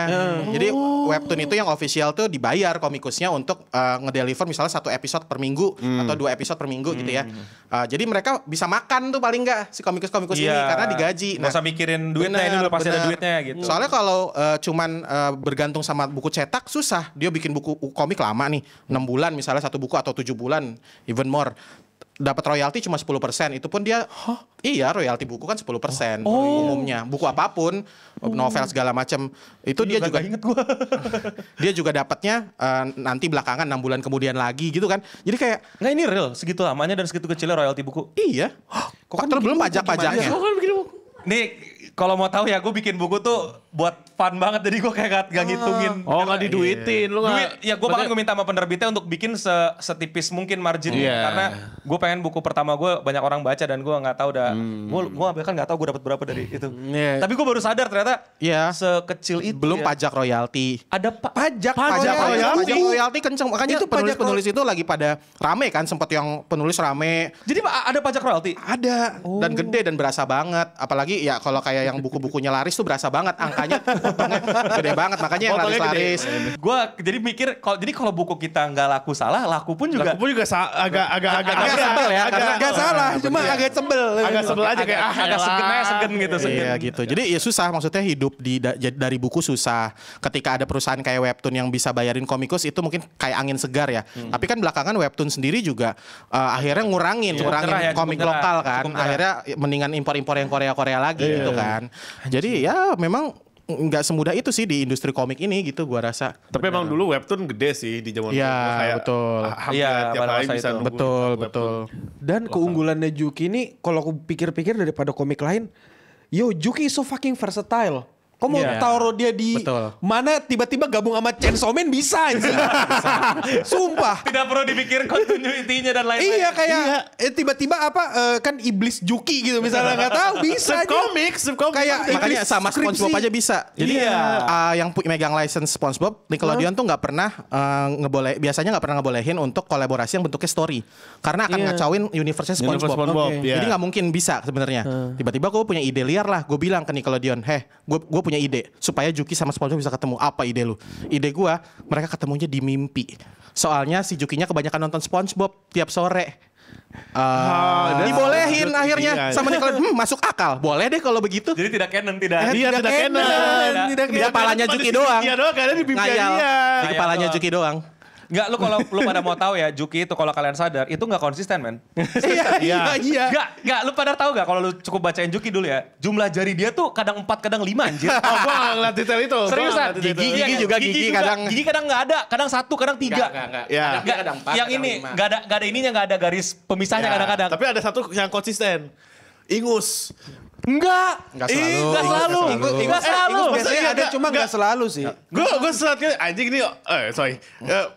Jadi webtoon itu yang official tuh dibayar komikusnya untuk ngedeliver misalnya 1 episode per minggu atau 2 episode per minggu gitu ya. Jadi mereka bisa makan tuh paling nggak si komikus-komikus ini karena digaji. Nggak usah mikirin duitnya, ini udah pasti ada duitnya gitu. Soalnya kalau cuman bergantung sama buku cetak susah. Dia bikin buku komik lama nih, 6 bulan misalnya 1 buku atau 7 bulan, even more. Dapat royalti cuma 10%. Itu pun dia iya, royalti buku kan 10% umumnya. Buku apapun, novel segala macam. Itu dia juga inget gua. dia juga dapatnya nanti belakangan 6 bulan kemudian lagi gitu kan. Jadi kayak Nggak, ini real segitu lamanya dan segitu kecilnya royalti buku. iya. Kok belum pajak-pajaknya. Nih kalau mau tahu ya, gue bikin buku tuh buat fun banget, jadi gue kayak gak ngitungin. Oh, nggak diduitin lu Duit, nggak? ya gue bahkan gue minta sama penerbitnya untuk bikin setipis mungkin marginnya. Iya. Karena gue pengen buku pertama gue banyak orang baca dan gue nggak tahu gue bahkan nggak tahu gue dapat berapa dari itu. Iya. Tapi gue baru sadar ternyata Iya. sekecil itu. Belum ya. pajak royalti. Ada Pajak Pajak royalti. royalti kenceng. Makanya Itu pajak penulis-penulis itu lagi pada rame kan. Sempat yang penulis rame. Jadi ada pajak royalti. Ada. Dan gede dan berasa banget. Apalagi ya kalau kayak yang buku-bukunya laris tuh berasa banget. Angkanya potongnya gede banget. Makanya yang Potongnya laris-laris. Gue jadi mikir kalau buku kita nggak laku salah, laku pun juga. Aku juga agak sebel ya, karena Gak salah, cuma agak sebel. agak sebel aja kayak agak segen gitu. Iya gitu. Jadi ya susah, maksudnya hidup dari buku susah. Ketika ada perusahaan kayak webtoon yang bisa bayarin komikus itu mungkin kayak angin segar ya. Tapi kan belakangan webtoon sendiri juga akhirnya ngurangin cerah ya, komik cukup cerah. lokal kan. Cukup cerah. Akhirnya mendingan impor-impor yang Korea-Korea lagi gitu kan. Jadi ya memang nggak semudah itu sih di industri komik ini gitu gua rasa. Tapi emang dulu webtoon gede sih di zaman Iya, dulu. Kayak betul. hampir Iya, tiap pada hari masa bisa itu. nunggu Betul, webtoon. betul. Dan keunggulannya Juki ini, kalau aku pikir-pikir daripada komik lain, Juki is so fucking versatile. Kok mau Iya. taruh dia di Betul. mana tiba-tiba gabung sama Chainsaw Man bisa anjing. Sumpah. Tidak perlu dipikir continuity-nya dan lain-lain. Iya kayak tiba-tiba kan iblis Juki gitu misalnya nggak tahu bisa aja. Subkomik. Kayak Makanya iblis sama skripsi. SpongeBob aja bisa. Jadi Iya. yang megang license SpongeBob, Nickelodeon tuh nggak pernah biasanya nggak pernah ngebolehin untuk kolaborasi yang bentuknya story, karena akan Iya. ngacauin universe Universe SpongeBob. SpongeBob, Oke. iya. Jadi nggak mungkin bisa sebenarnya. Tiba-tiba gue punya ide liar lah, gue bilang ke Nickelodeon, gue punya ide supaya Juki sama SpongeBob bisa ketemu. Apa ide lu? Ide gue, mereka ketemunya di mimpi. Soalnya si Jukinya kebanyakan nonton SpongeBob tiap sore. Dibolehin Iya, akhirnya iya. sama Nickelodeon, masuk akal. Boleh deh kalau begitu. Jadi tidak canon, tidak. Iya, tidak canon. Tidak Di kepalanya Juki doang. Iya doang, karena di mimpinya Ngayal. dia. Di kepalanya Juki doang. Enggak, kalau lu pada mau tahu ya, Juki itu kalau kalian sadar itu nggak konsisten, men. Iya. Enggak, lu pada tahu gak kalau lu cukup bacain Juki dulu ya, jumlah jari dia tuh kadang 4, kadang 5 anjir. Oh, gua nggak ngeliat detail itu. Seriusan, Gigi juga gigi kadang- gigi kadang nggak ada, kadang 1, kadang 3. Ya. Yang ini nggak ada ininya, nggak ada garis pemisahnya kadang-kadang. Tapi ada satu yang konsisten. Ingus. Enggak Nggak selalu. Nggak selalu. Nggak selalu. Biasanya ada cuma nggak selalu sih. Gue selat kayak anjing ini,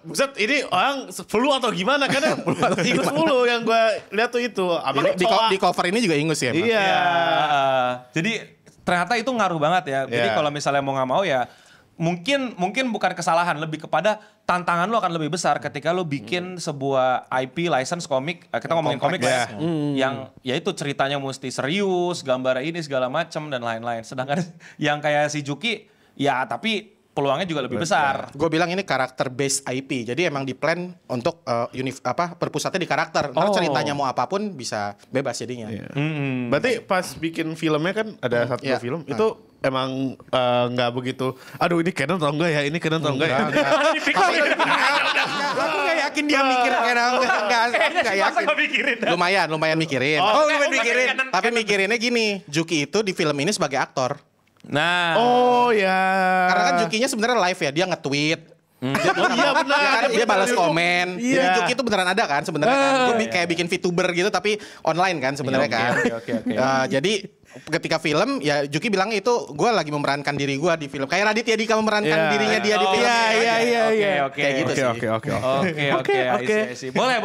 buset ini orang flu atau gimana kan? Ingus mulu yang gue lihat tuh itu. Apa Di cover ini juga ingus ya. Mas? Iya. Jadi ternyata itu ngaruh banget ya. Jadi Iya. kalau misalnya mau nggak mau ya mungkin bukan kesalahan, lebih kepada tantangan lo akan lebih besar ketika lo bikin sebuah IP license komik. Kita ngomongin komik Kompleks. ya. Yang ya itu ceritanya mesti serius, gambar ini segala macam dan lain-lain. Sedangkan yang kayak si Juki ya tapi peluangnya juga lebih besar. Gue bilang ini karakter based IP. Jadi emang di plan untuk berpusatnya di karakter. Ntar ceritanya mau apapun bisa bebas jadinya. Berarti pas bikin filmnya kan ada satu Iya. film itu emang nggak begitu. Aduh ini canon atau enggak ya? Ini canon atau enggak ya? Aku nggak yakin dia mikir karena nggak yakin. Lumayan mikirin. Lumayan mikirin. Tapi mikirinnya gini, Juki itu di film ini sebagai aktor. Nah, Oh ya. Karena kan Jukinya sebenarnya live ya, dia nge-tweet. Dia iya benar. Ya kan, dia balas komen. Iya. Jadi Juki itu beneran ada kan sebenarnya kan. Gue kayak bikin VTuber gitu tapi online kan sebenarnya kan. Oke. Jadi ketika film ya Juki bilang itu gue lagi memerankan diri gue di film. Kayak Raditya Dika memerankan dirinya dia di film. Iya. Kayak gitu sih. Oke. Boleh.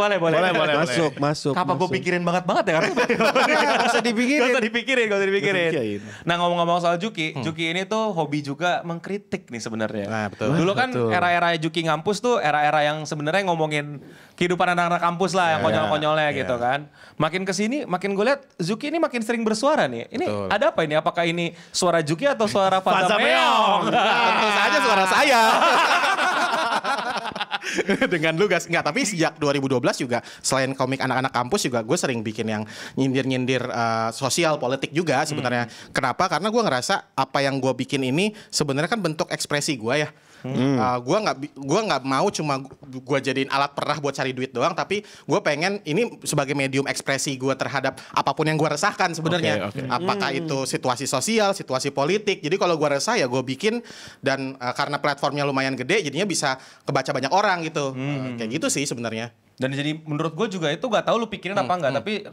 Masuk. Apa gue pikirin banget ya? Gak usah dipikirin. Gak usah dipikirin. Nah ngomong-ngomong soal Juki ini tuh hobi juga mengkritik nih sebenarnya. Nah, betul. Dulu kan era-era Juki ngampus tuh era-era yang sebenarnya ngomongin kehidupan anak-anak kampus lah yang konyol-konyolnya gitu kan. Makin kesini, makin gue lihat Juki ini makin sering bersuara nih. Ini ada apa ini? Apakah ini suara Juki atau suara Faza Meong? Tentu saja suara saya. Dengan lugas. Enggak, tapi sejak 2012 juga selain komik anak-anak kampus juga gue sering bikin yang nyindir-nyindir sosial politik juga sebenarnya. Kenapa? Karena gue ngerasa apa yang gue bikin ini sebenarnya kan bentuk ekspresi gue ya. Gue nggak mau cuma gue jadiin alat perah buat cari duit doang, tapi gue pengen ini sebagai medium ekspresi gue terhadap apapun yang gue resahkan sebenarnya. Apakah itu situasi sosial, situasi politik. Jadi kalau gue resah ya gue bikin dan karena platformnya lumayan gede, jadinya bisa kebaca banyak orang gitu. Kayak gitu sih sebenarnya. Dan jadi menurut gue juga itu gak tahu lu pikirin apa enggak, tapi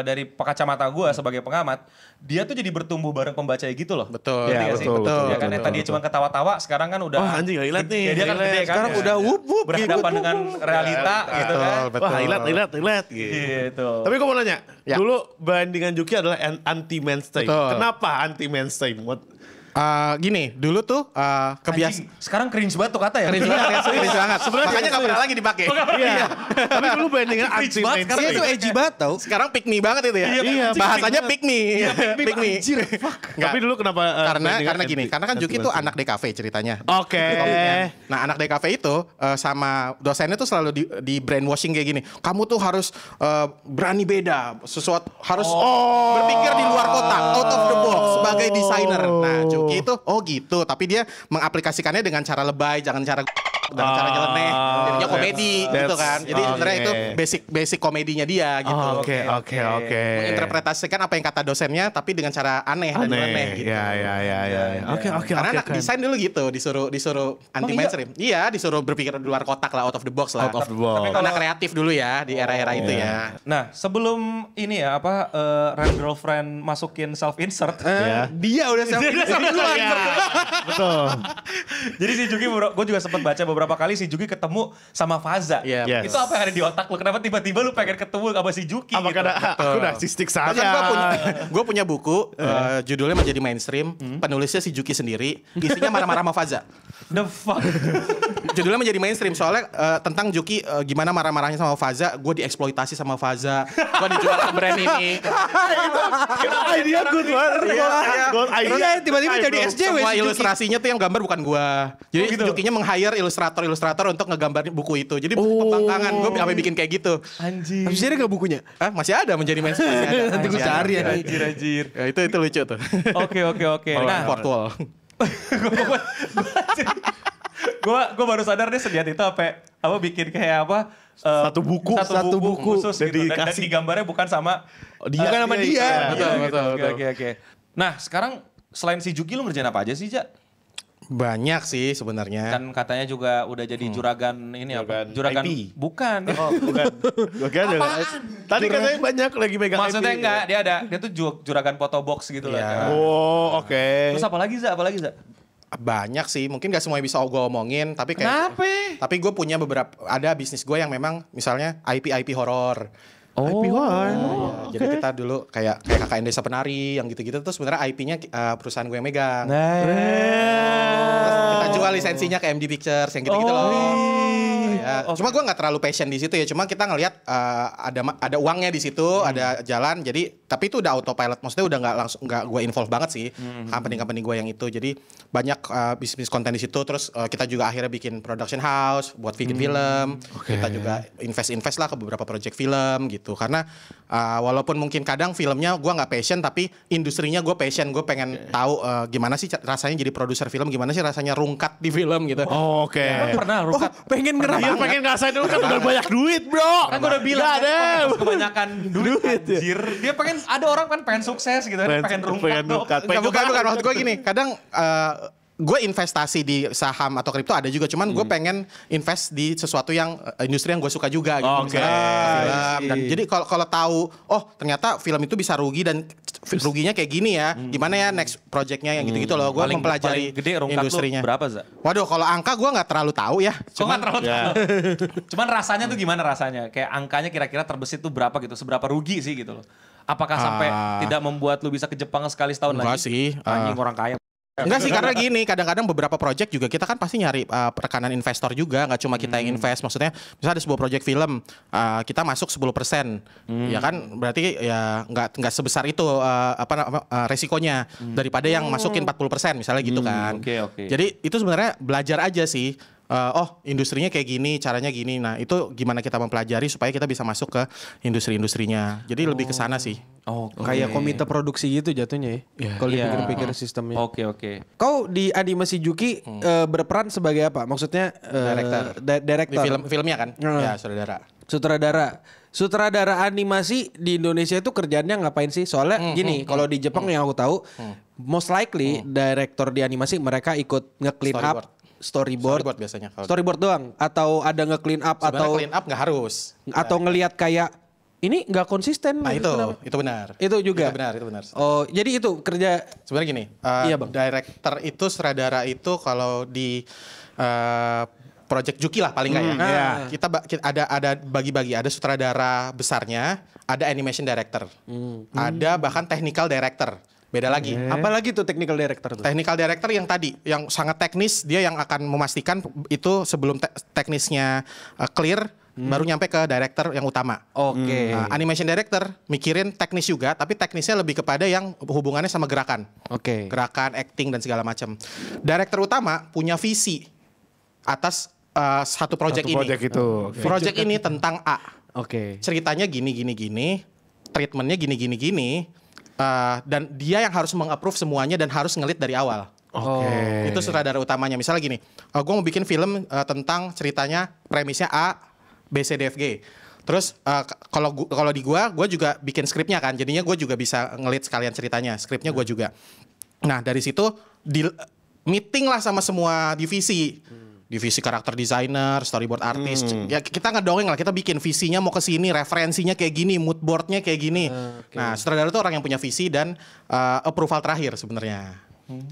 dari kacamata gue sebagai pengamat, dia tuh jadi bertumbuh bareng pembaca gitu loh. Betul. Ya, betul. Ya kan yang tadi cuma ketawa-tawa, sekarang kan udah Wah anjing hilat nih. dia kan gede kan. Sekarang udah wup berhadapan dengan realita gitu kan. Wah hilat gitu. Gitu. Tapi gue mau nanya, Ya. dulu bandingan Juki adalah anti mainstream. Betul. Kenapa anti mainstream? Gini, dulu tuh kebiasaan. Anjing, sekarang cringe banget tuh kata ya. Cringe banget. Makanya nggak pernah lagi dipakai. Iya. Tapi dulu bandingan anti banget Dia tuh mainstream. edgy banget tau. Sekarang pick me banget itu ya. Iya, Bahasanya pick me. Pick me. Tapi dulu kenapa? Karena gini, karena kan Juki tuh anak DKV ceritanya. Oke. Nah anak DKV itu sama dosennya tuh selalu di brainwashing kayak gini. Kamu tuh harus berani beda, sesuatu harus berpikir di luar kotak, out of the box sebagai desainer. Nah Juki itu gitu, tapi dia mengaplikasikannya dengan cara lebay, jangan cara dengan cara nyeleneh, jadinya komedi gitu kan. Jadi sebenarnya itu basic komedinya dia gitu. Oke. Menginterpretasikan apa yang kata dosennya, tapi dengan cara aneh dan nyeleneh gitu. Ya. Oke. Karena anak desain dulu gitu, disuruh anti mainstream. Iya, disuruh berpikir di luar kotak lah, out of the box lah. Out of the box. Tapi karena kreatif dulu ya di era-era itu ya. Nah, sebelum ini ya Red Girlfriend masukin self insert, Dia udah Betul. jadi si Juki, gue juga sempat baca beberapa kali si Juki ketemu sama Faza. Iya, Yes. Itu apa yang ada di otak lu? Kenapa tiba-tiba lu pengen ketemu sama si Juki? Apa gitu? karena aku udah sistik saja. Bahkan gue punya buku judulnya Menjadi Mainstream, penulisnya si Juki sendiri, isinya marah-marah sama Faza. The fuck? Judulnya Menjadi Mainstream soalnya tentang Juki gimana marah-marahnya sama Faza, gue dieksploitasi sama Faza, gue dijual ke brand ini. Itu idea good banget. Good idea. Terus tiba-tiba jadi SJW Semua si Juki. ilustrasinya tuh yang gambar bukan gue. Jadi Jukinya meng-hire ilustrator untuk ngegambarin buku itu. Jadi pembangkangan gue sampai bikin kayak gitu. Anjir. Masih ada gak bukunya? Masih ada Menjadi Mainstream. Masih ada. Nanti gue cari ya. Anjir. Ya, itu lucu tuh. Oke. Nah, Portual. gue baru sadar deh sediat itu apa bikin kayak apa Satu buku khusus dan gitu dan dikasih. digambarnya bukan sama Dia kan sama dia. Betul. Oke. Nah, sekarang selain si Juki lu ngerjain apa aja sih, Jak? Banyak sih sebenarnya. Kan katanya juga udah jadi juragan ini apa? Juragan IP. bukan. Bukan. Tadi katanya banyak lagi megang Maksudnya IP. enggak, dia tuh juragan foto box gitu Iya. lah. Oh, oke. Terus apa lagi, Za? Banyak sih, mungkin gak semuanya bisa gue omongin, tapi kayak Kenapa? tapi gue punya ada bisnis gue yang memang misalnya IP horor. IP horror. Jadi kita dulu kayak KKN Desa Penari yang gitu-gitu tuh sebenarnya IP-nya perusahaan gue yang megang. Terus kita jual lisensinya ke MD Pictures yang gitu-gitu loh. Ya, cuma gue nggak terlalu passion di situ ya. Cuma kita ngelihat ada uangnya di situ, ada jalan. Jadi tapi itu udah autopilot. Maksudnya udah nggak gue involve banget sih company gue yang itu. Jadi banyak bisnis konten di situ. Terus kita juga akhirnya bikin production house buat bikin film. Kita juga invest lah ke beberapa project film gitu. Karena walaupun mungkin kadang filmnya gue nggak passion, tapi industrinya gue passion. Gue pengen tahu gimana sih rasanya jadi produser film, gimana sih rasanya rungkat di film gitu. Oh, oke. Pernah Rukat? Pengen Iya, pengen ngerasain dulu kan udah banyak duit, bro. Kan gue udah bilang Gak ada. harus kebanyakan duit anjir. Dia ada orang kan pengen sukses gitu kan, pengen rungkat dong. Bukan maksud gue gini. Kadang gue investasi di saham atau kripto ada juga, cuman gue pengen invest di sesuatu yang industri yang gue suka juga gitu. Oke. Misalnya film. Dan jadi kalau tahu, oh ternyata film itu bisa rugi dan ruginya kayak gini ya. Gimana ya next projectnya yang gitu-gitu loh. Gue mempelajari paling gede rungkat industrinya. lu berapa, Za? Waduh, kalau angka gue nggak terlalu tahu ya. Cuman terlalu tahu. Cuman rasanya tuh gimana rasanya? Kayak angkanya kira-kira terbesit tuh berapa gitu? Seberapa rugi sih gitu loh? Apakah sampai tidak membuat lu bisa ke Jepang sekali setahun Enggak lagi? sih. Anjing orang kaya. Enggak sih, karena gini, kadang-kadang beberapa project juga kita kan pasti nyari rekanan investor juga, nggak cuma kita yang invest. Maksudnya misalnya ada sebuah project film, kita masuk 10%, ya kan berarti ya nggak sebesar itu resikonya daripada yang masukin 40% misalnya gitu kan. Oke. Jadi itu sebenarnya belajar aja sih. Industrinya kayak gini, caranya gini. Nah, itu gimana kita mempelajari supaya kita bisa masuk ke industri-industrinya. Jadi lebih ke sana sih. Kayak komite produksi gitu jatuhnya ya. Kalau dipikir-pikir sistemnya. Oke. Kau di animasi Juki berperan sebagai apa? Maksudnya Di director. filmnya kan? Ya, saudara. Sutradara animasi di Indonesia itu kerjaannya ngapain sih? Soalnya gini, kalau di Jepang yang aku tahu, most likely director di animasi mereka ikut nge-clean up storyboard biasanya kalau storyboard doang, atau ada nge-clean up sebenarnya atau clean up nggak harus. Atau ngelihat kayak ini nggak konsisten. Nah itu benar. Itu juga. Itu benar. Oh, jadi itu kerja sebenarnya gini. Iya, Bang. Director itu, sutradara itu kalau di Project Juki lah paling nggak ya. Kita ada bagi-bagi. Ada sutradara besarnya, ada animation director, ada bahkan technical director. Beda lagi. Apalagi tuh technical director tuh? Technical director yang tadi, yang sangat teknis, dia yang akan memastikan itu sebelum teknisnya clear, baru nyampe ke director yang utama. Oke. Animation director mikirin teknis juga, tapi teknisnya lebih kepada yang hubungannya sama gerakan. Oke. Gerakan, acting dan segala macam. Director utama punya visi atas satu project ini. Project ini tentang A. Oke. Ceritanya gini, treatmentnya gini. Dan dia yang harus meng-approve semuanya dan harus ngelit dari awal. Itu sutradara utamanya. Misalnya gini, gue mau bikin film tentang ceritanya premisnya A, B, C, D, F, G. Terus kalau di gue juga bikin skripnya kan. Jadinya gue juga bisa ngelit sekalian ceritanya. Skripnya gue juga. Nah dari situ meeting lah sama semua divisi. Divisi karakter designer, storyboard artist. Ya kita ngedongeng lah, kita bikin visinya mau ke sini, referensinya kayak gini, mood boardnya kayak gini. Nah, sutradara itu orang yang punya visi dan approval terakhir sebenarnya.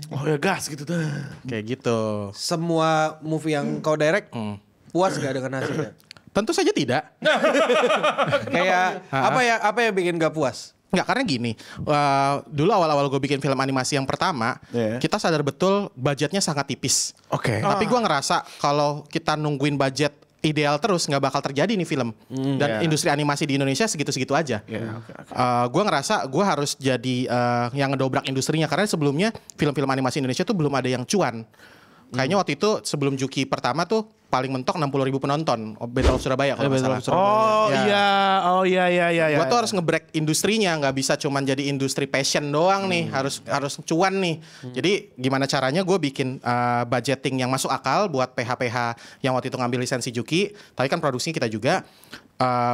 Oh ya gas gitu tuh. Kayak gitu. Semua movie yang kau direct puas gak dengan hasilnya? Tentu saja tidak. Kayak apa yang bikin gak puas? Enggak, karena gini, dulu awal-awal gue bikin film animasi yang pertama, kita sadar betul budgetnya sangat tipis. Tapi gue ngerasa kalau kita nungguin budget ideal terus nggak bakal terjadi nih film. Dan industri animasi di Indonesia segitu-segitu aja. Gue ngerasa gue harus jadi yang ngedobrak industrinya, karena sebelumnya film-film animasi Indonesia tuh belum ada yang cuan. Kayaknya waktu itu sebelum Juki pertama tuh paling mentok 60.000 penonton, Battle of Surabaya kalau nggak salah. Oh iya. Gua tuh harus nge-break industrinya, nggak bisa cuman jadi industri passion doang nih, harus cuan nih. Jadi gimana caranya gue bikin budgeting yang masuk akal buat PH-PH yang waktu itu ngambil lisensi Juki, tapi kan produksinya kita juga,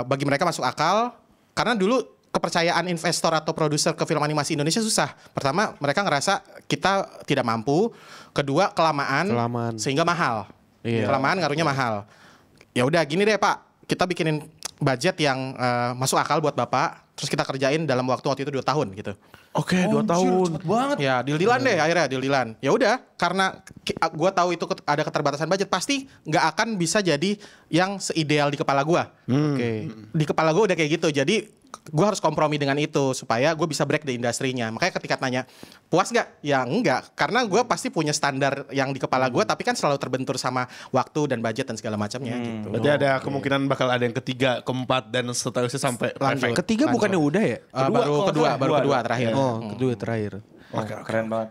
bagi mereka masuk akal, karena dulu kepercayaan investor atau produser ke film animasi Indonesia susah. Pertama, mereka ngerasa kita tidak mampu. Kedua, kelamaan. Sehingga mahal. Kelamaan ngaruhnya mahal. Ya udah gini deh Pak, kita bikinin budget yang masuk akal buat Bapak. Terus kita kerjain dalam waktu itu 2 tahun gitu. 2 tahun. Cepet banget. Ya, deal-dealan deh akhirnya, deal-dealan. Ya udah, karena gue tahu itu ada keterbatasan budget, pasti nggak akan bisa jadi yang seideal di kepala gue. Di kepala gue udah kayak gitu. Jadi gue harus kompromi dengan itu supaya gue bisa break di industrinya. Makanya ketika tanya puas gak? Ya enggak, karena gue pasti punya standar yang di kepala gue, tapi kan selalu terbentur sama waktu dan budget dan segala macamnya gitu. Berarti ada kemungkinan bakal ada yang ketiga, keempat, dan seterusnya sampai Lanjut. Ketiga bukannya udah ya? Baru kedua terakhir. Kedua terakhir. Keren banget.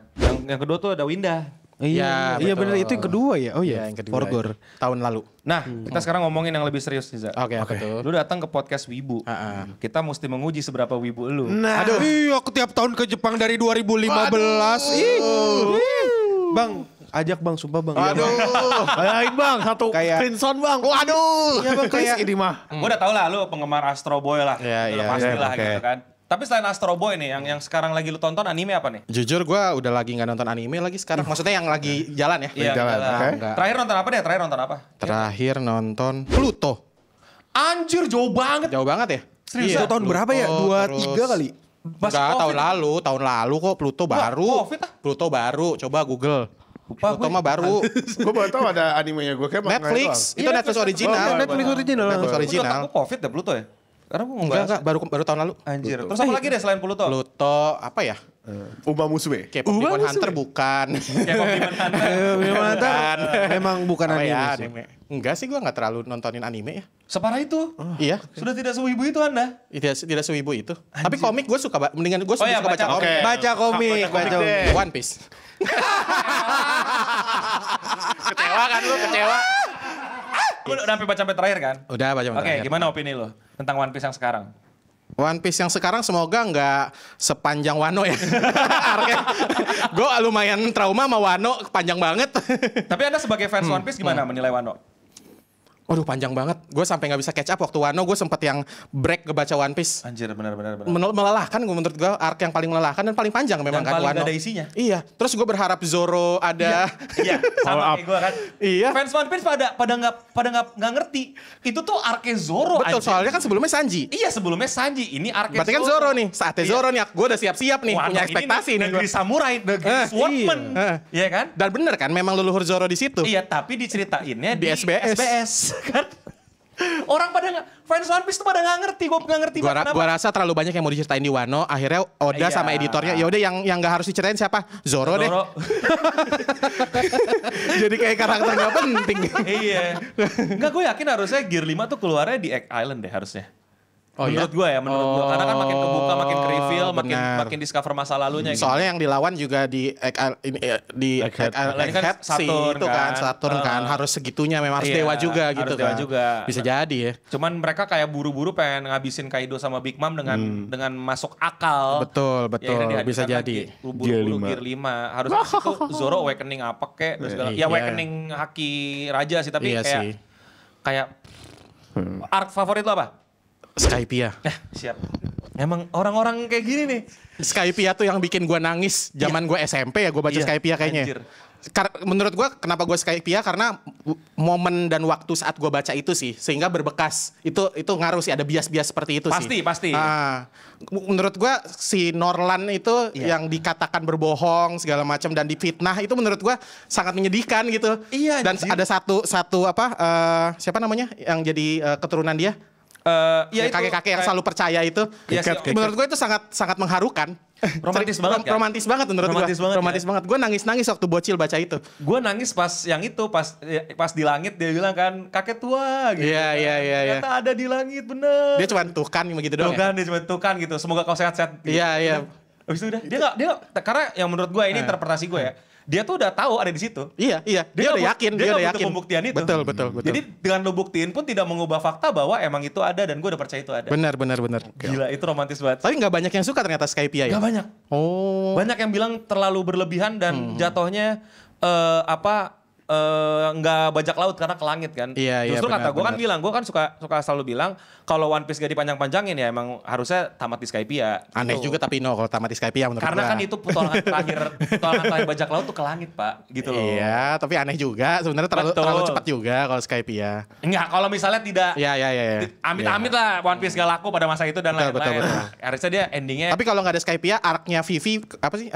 Yang kedua tuh ada Winda. Iya benar, itu yang kedua ya. Oh iya, yang kedua. Forgor. Tahun lalu. Nah, kita sekarang ngomongin yang lebih serius nih, Za. Oke. Lu datang ke podcast Wibu. Kita mesti menguji seberapa Wibu lu. Aduh. Aku tiap tahun ke Jepang dari 2015. Bang, ajak Bang, sumpah Bang. Ayoin Bang, satu screenshot Bang. Waduh. Iya Bang, kayak ini mah. Gue udah tau lah lu penggemar Astro Boy lah. Iya, Pasti lah gitu kan. Tapi selain Astro Boy nih, yang sekarang lagi lu tonton anime apa nih? Jujur gue udah lagi nggak nonton anime lagi sekarang. Maksudnya yang lagi jalan ya? Iya, jalan. Enggak. Terakhir nonton apa deh? Terakhir nonton Pluto. Anjir, jauh banget. Jauh banget ya? Serius, itu tahun berapa ya? 23 kali? Enggak, tahun lalu kok Pluto baru. Covid ah. Pluto baru, coba Google. Pluto mah baru. Gue baru tahu ada animenya gue kayak Netflix, itu Iya, Netflix original. Oh, Netflix original. Netflix original. Aku Covid deh Pluto ya. Karena gue Enggak, baru tahun lalu. Anjir. Terus apa lagi deh selain Pluto? Pluto apa ya? Uma Musume. K-pop Demon Hunter bukan. Kayak Pokemon Bukan. Memang bukan Apa anime ya, sih. anime. Enggak sih, gua nggak terlalu nontonin anime ya. Separah itu. Iya, Sudah tidak sewibu itu Anda. tidak sewibu itu. Tapi komik gue suka, mendingan gue iya, suka baca baca. komik. Oke. Baca komik, baca komik. One Piece. Kecewa kan lu, kecewa. Lu udah sampai terakhir kan? Udah baca. Oke, gimana opini lo tentang One Piece yang sekarang? One Piece yang sekarang semoga nggak sepanjang Wano ya. Gue lumayan trauma sama Wano, panjang banget. Tapi Anda sebagai fans One Piece gimana menilai Wano? Waduh, panjang banget. Gue sampai nggak bisa catch up waktu Wano. Gue sempet yang break ngebaca One Piece. Anjir, benar. Melelahkan gue, menurut gue arc yang paling melelahkan dan paling panjang memang Dan kan paling Wano. nggak ada isinya. Iya. Terus gue berharap Zoro ada. Iya, sama kayak gue kan. Iya. Fans One Piece pada nggak ngerti. Itu tuh arc Zoro. Betul, anjir. soalnya kan sebelumnya Sanji. Iya, sebelumnya Sanji. Ini arc Berarti kan Zoro nih. Saatnya Iya. Zoro nih. Gue udah siap-siap nih. Wano punya ini ekspektasi nih. negeri Gua. samurai, negeri swordman. Iya kan? Dan bener kan, memang leluhur Zoro di situ. Iya, tapi diceritainnya Di SBS. kan? Orang pada fans One Piece tuh pada nggak ngerti. Gue nggak ngerti. Gua rasa terlalu banyak yang mau diceritain di Wano. Akhirnya Oda Iya. sama editornya, ya udah yang nggak harus diceritain siapa? Zoro deh. Jadi kayak karakter nggak penting. Iya. Enggak, gue yakin harusnya Gear 5 tuh keluarnya di Egg Island deh harusnya. Oh, menurut iya? gue ya, menurut gue. Karena kan makin kebuka, makin ke-reveal, benar. makin discover masa lalunya. Soalnya yang dilawan juga di Egghead kan sih Saturn itu kan kan. Saturn kan harus segitunya memang harus Iya, dewa juga harus gitu dewa kan. juga. Bisa jadi ya. Cuman mereka kayak buru-buru pengen ngabisin Kaido sama Big Mom dengan masuk akal. Betul, betul. Ya, akhirnya Bisa dihadirkan jadi. lagi Buru-buru Gear 5. Harusnya itu Zoro awakening apa kek. Ya Iya. awakening Haki Raja sih. Tapi Iya kayak sih. arc favorit lo apa? Skypiea. Siap. Emang orang-orang kayak gini nih. Skypiea tuh yang bikin gua nangis zaman gua SMP ya, gua baca Iya, Skypiea kayaknya. anjir. Menurut gua kenapa gua Skypiea karena momen dan waktu saat gua baca itu sih sehingga berbekas. Itu ngaruh sih, ada bias-bias seperti itu sih. Pasti. Menurut gua si Norlan itu yang dikatakan berbohong segala macam dan difitnah itu menurut gua sangat menyedihkan gitu. Iya, Dan anjir. ada satu apa siapa namanya yang jadi keturunan dia? Ya itu Kakek-kakek yang kayak- selalu percaya itu. Iya sih, Menurut gue itu sangat mengharukan. Romantis banget kan? Romantis banget menurut gue. Romantis banget, Romantis ya? banget. Gue nangis-nangis waktu bocil baca itu. Gue nangis pas yang itu pas di langit dia bilang kan kakek tua gitu. Iya, iya, iya, iya. Ternyata ada di langit bener. Dia cuma tuh kan begitu tuh doang. kan dia cuma tuh kan gitu. Semoga kau sehat-sehat. Gitu. Iya, iya. Habis itu udah dia nggak karena yang menurut gue ini interpretasi gue ya. Dia tuh udah tahu ada di situ. Iya. Dia udah nggak yakin. dia Dia nggak udah butuh yakin. pembuktian itu. Betul. Jadi dengan lo buktiin pun tidak mengubah fakta bahwa emang itu ada dan gue udah percaya itu ada. Benar. Gila itu romantis banget. Tapi nggak banyak yang suka ternyata Skypiea ya. Gak banyak. Oh. Banyak yang bilang terlalu berlebihan dan jatuhnya nggak bajak laut karena ke langit kan. Iya, Justru benar, kata gue kan benar. bilang, gue kan suka selalu bilang kalau One Piece gak dipanjang-panjangin ya emang harusnya tamat di Skypiea. Aneh Gitu. juga tapi kalau tamat di Skypiea menurut Karena gua. kan itu petualangan terakhir bajak laut tuh ke langit pak, gitu loh. Iya, tapi aneh juga. Sebenarnya Betul. terlalu cepat juga kalau Skypiea. Enggak, kalau misalnya tidak Iya. amit-amit lah One Piece gak laku pada masa itu dan Betul, lain-lain. betul. Harusnya dia endingnya Tapi kalau nggak ada Skypiea, arc-nya Vivi apa sih?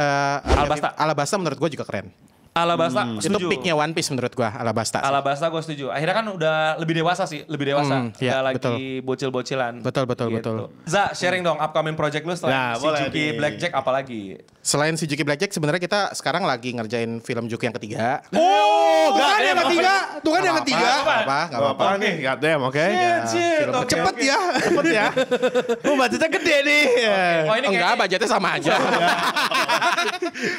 Alabasta menurut gue juga keren. Alabasta Itu setuju. peaknya One Piece menurut gue, Alabasta. Alabasta gue setuju. Akhirnya kan udah lebih dewasa sih, Iya, Gak lagi betul. bocil-bocilan. Betul. Za, sharing dong upcoming project lu setelah Nah, si boleh Juki nih. Blackjack apalagi? Selain si Juki Blackjack, sebenarnya kita sekarang lagi ngerjain film Juki yang ketiga. Oh, tuh kan Nggak, yang apa-apa. ketiga. Tuh kan yang ketiga. Nggak apa-apa. Apa nih? God damn, oke. Shit, oke, Cepet oke. ya. Cepet ya. Oh, budgetnya gede nih. Oh ini Enggak, kayak budgetnya sama aja.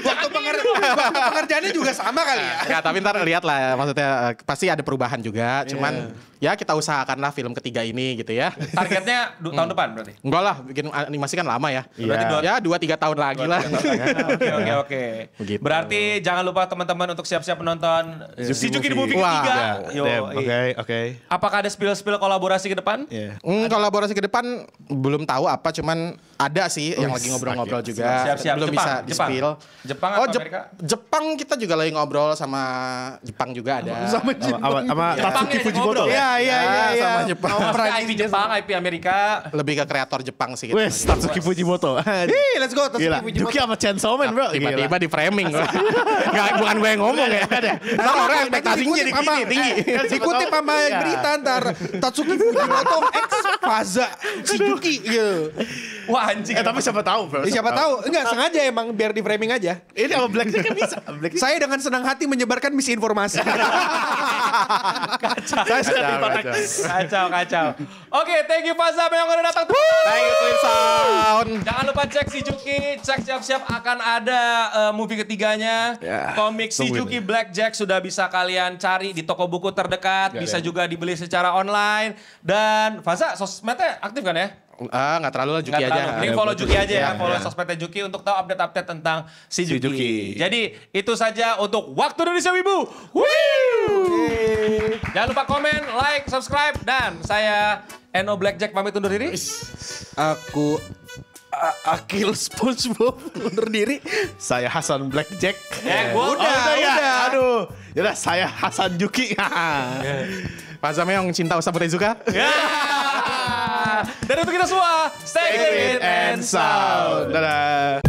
Waktu pengerjaannya juga sama kali ya. Enggak, tapi ntar lihat lah. Maksudnya pasti ada perubahan juga. Cuman ya kita usahakan lah film ketiga ini gitu ya. targetnya tahun depan berarti? Enggak lah, bikin animasi kan lama ya. Berarti Ya 2-3 tahun lagi lah. Oke. Begitu. Berarti jangan lupa teman-teman untuk siap-siap menonton si Juki the Movie Wah, ketiga. Yo, Damn, oke. Apakah ada spill-spill kolaborasi ke depan? Iya. Kolaborasi ke depan belum tahu apa, cuman ada sih yang lagi ngobrol-ngobrol juga. Siap-siap. Belum Jepang, bisa Jepang. di-spill. Jepang Oh, atau Amerika? Jepang kita juga juga lagi ngobrol sama Jepang juga ada. Sama Tatsuki Fujimoto. Iya. Sama Jepang. IP Jepang, IP Amerika. Lebih ke kreator Jepang sih gitu. Wes, Tatsuki Fujimoto. Ih, let's go. Gila, Juki sama Chainsaw Man, bro. Tiba-tiba di framing gua. Nggak, bukan gue yang ngomong ya. Ntar orang ekspektasinya jadi tinggi. Dikutip sama berita ntar Tatsuki Fujimoto X Faza Shizuki gitu. Wah anjing. Tapi siapa tahu, bro. Siapa tahu, enggak sengaja emang biar di framing aja. Ini sama Blackjack kan bisa. Saya dengan senang hati menyebarkan misinformasi. Saya sudah terima Kacau. Oke, thank you Faza yang udah datang. Thank you Twin Sound. Jangan lupa cek Shizuki, cek siap-siap akan ada movie ketiganya. Komik Shizuki Blackjack sudah bisa kalian cari di toko buku terdekat, bisa juga dibeli secara online. Dan Faza sosmednya aktif kan ya? Nggak terlalu lah, Juki Nggak aja. terlalu. Jadi follow Juki aja ya, follow sosmednya Juki untuk tahu update-update tentang si Juki. Jadi itu saja untuk Waktu Indonesia Wibu. Jangan lupa komen, like, subscribe, dan saya Eno Blackjack pamit undur diri. Aku Akil SpongeBob undur diri. Saya Hasan Blackjack. Udah. Aduh. Yaudah, saya Hasan Juki. Faza Meong, cinta Osamu Tezuka. Dan untuk kita semua, stay fit and sound. Dadah.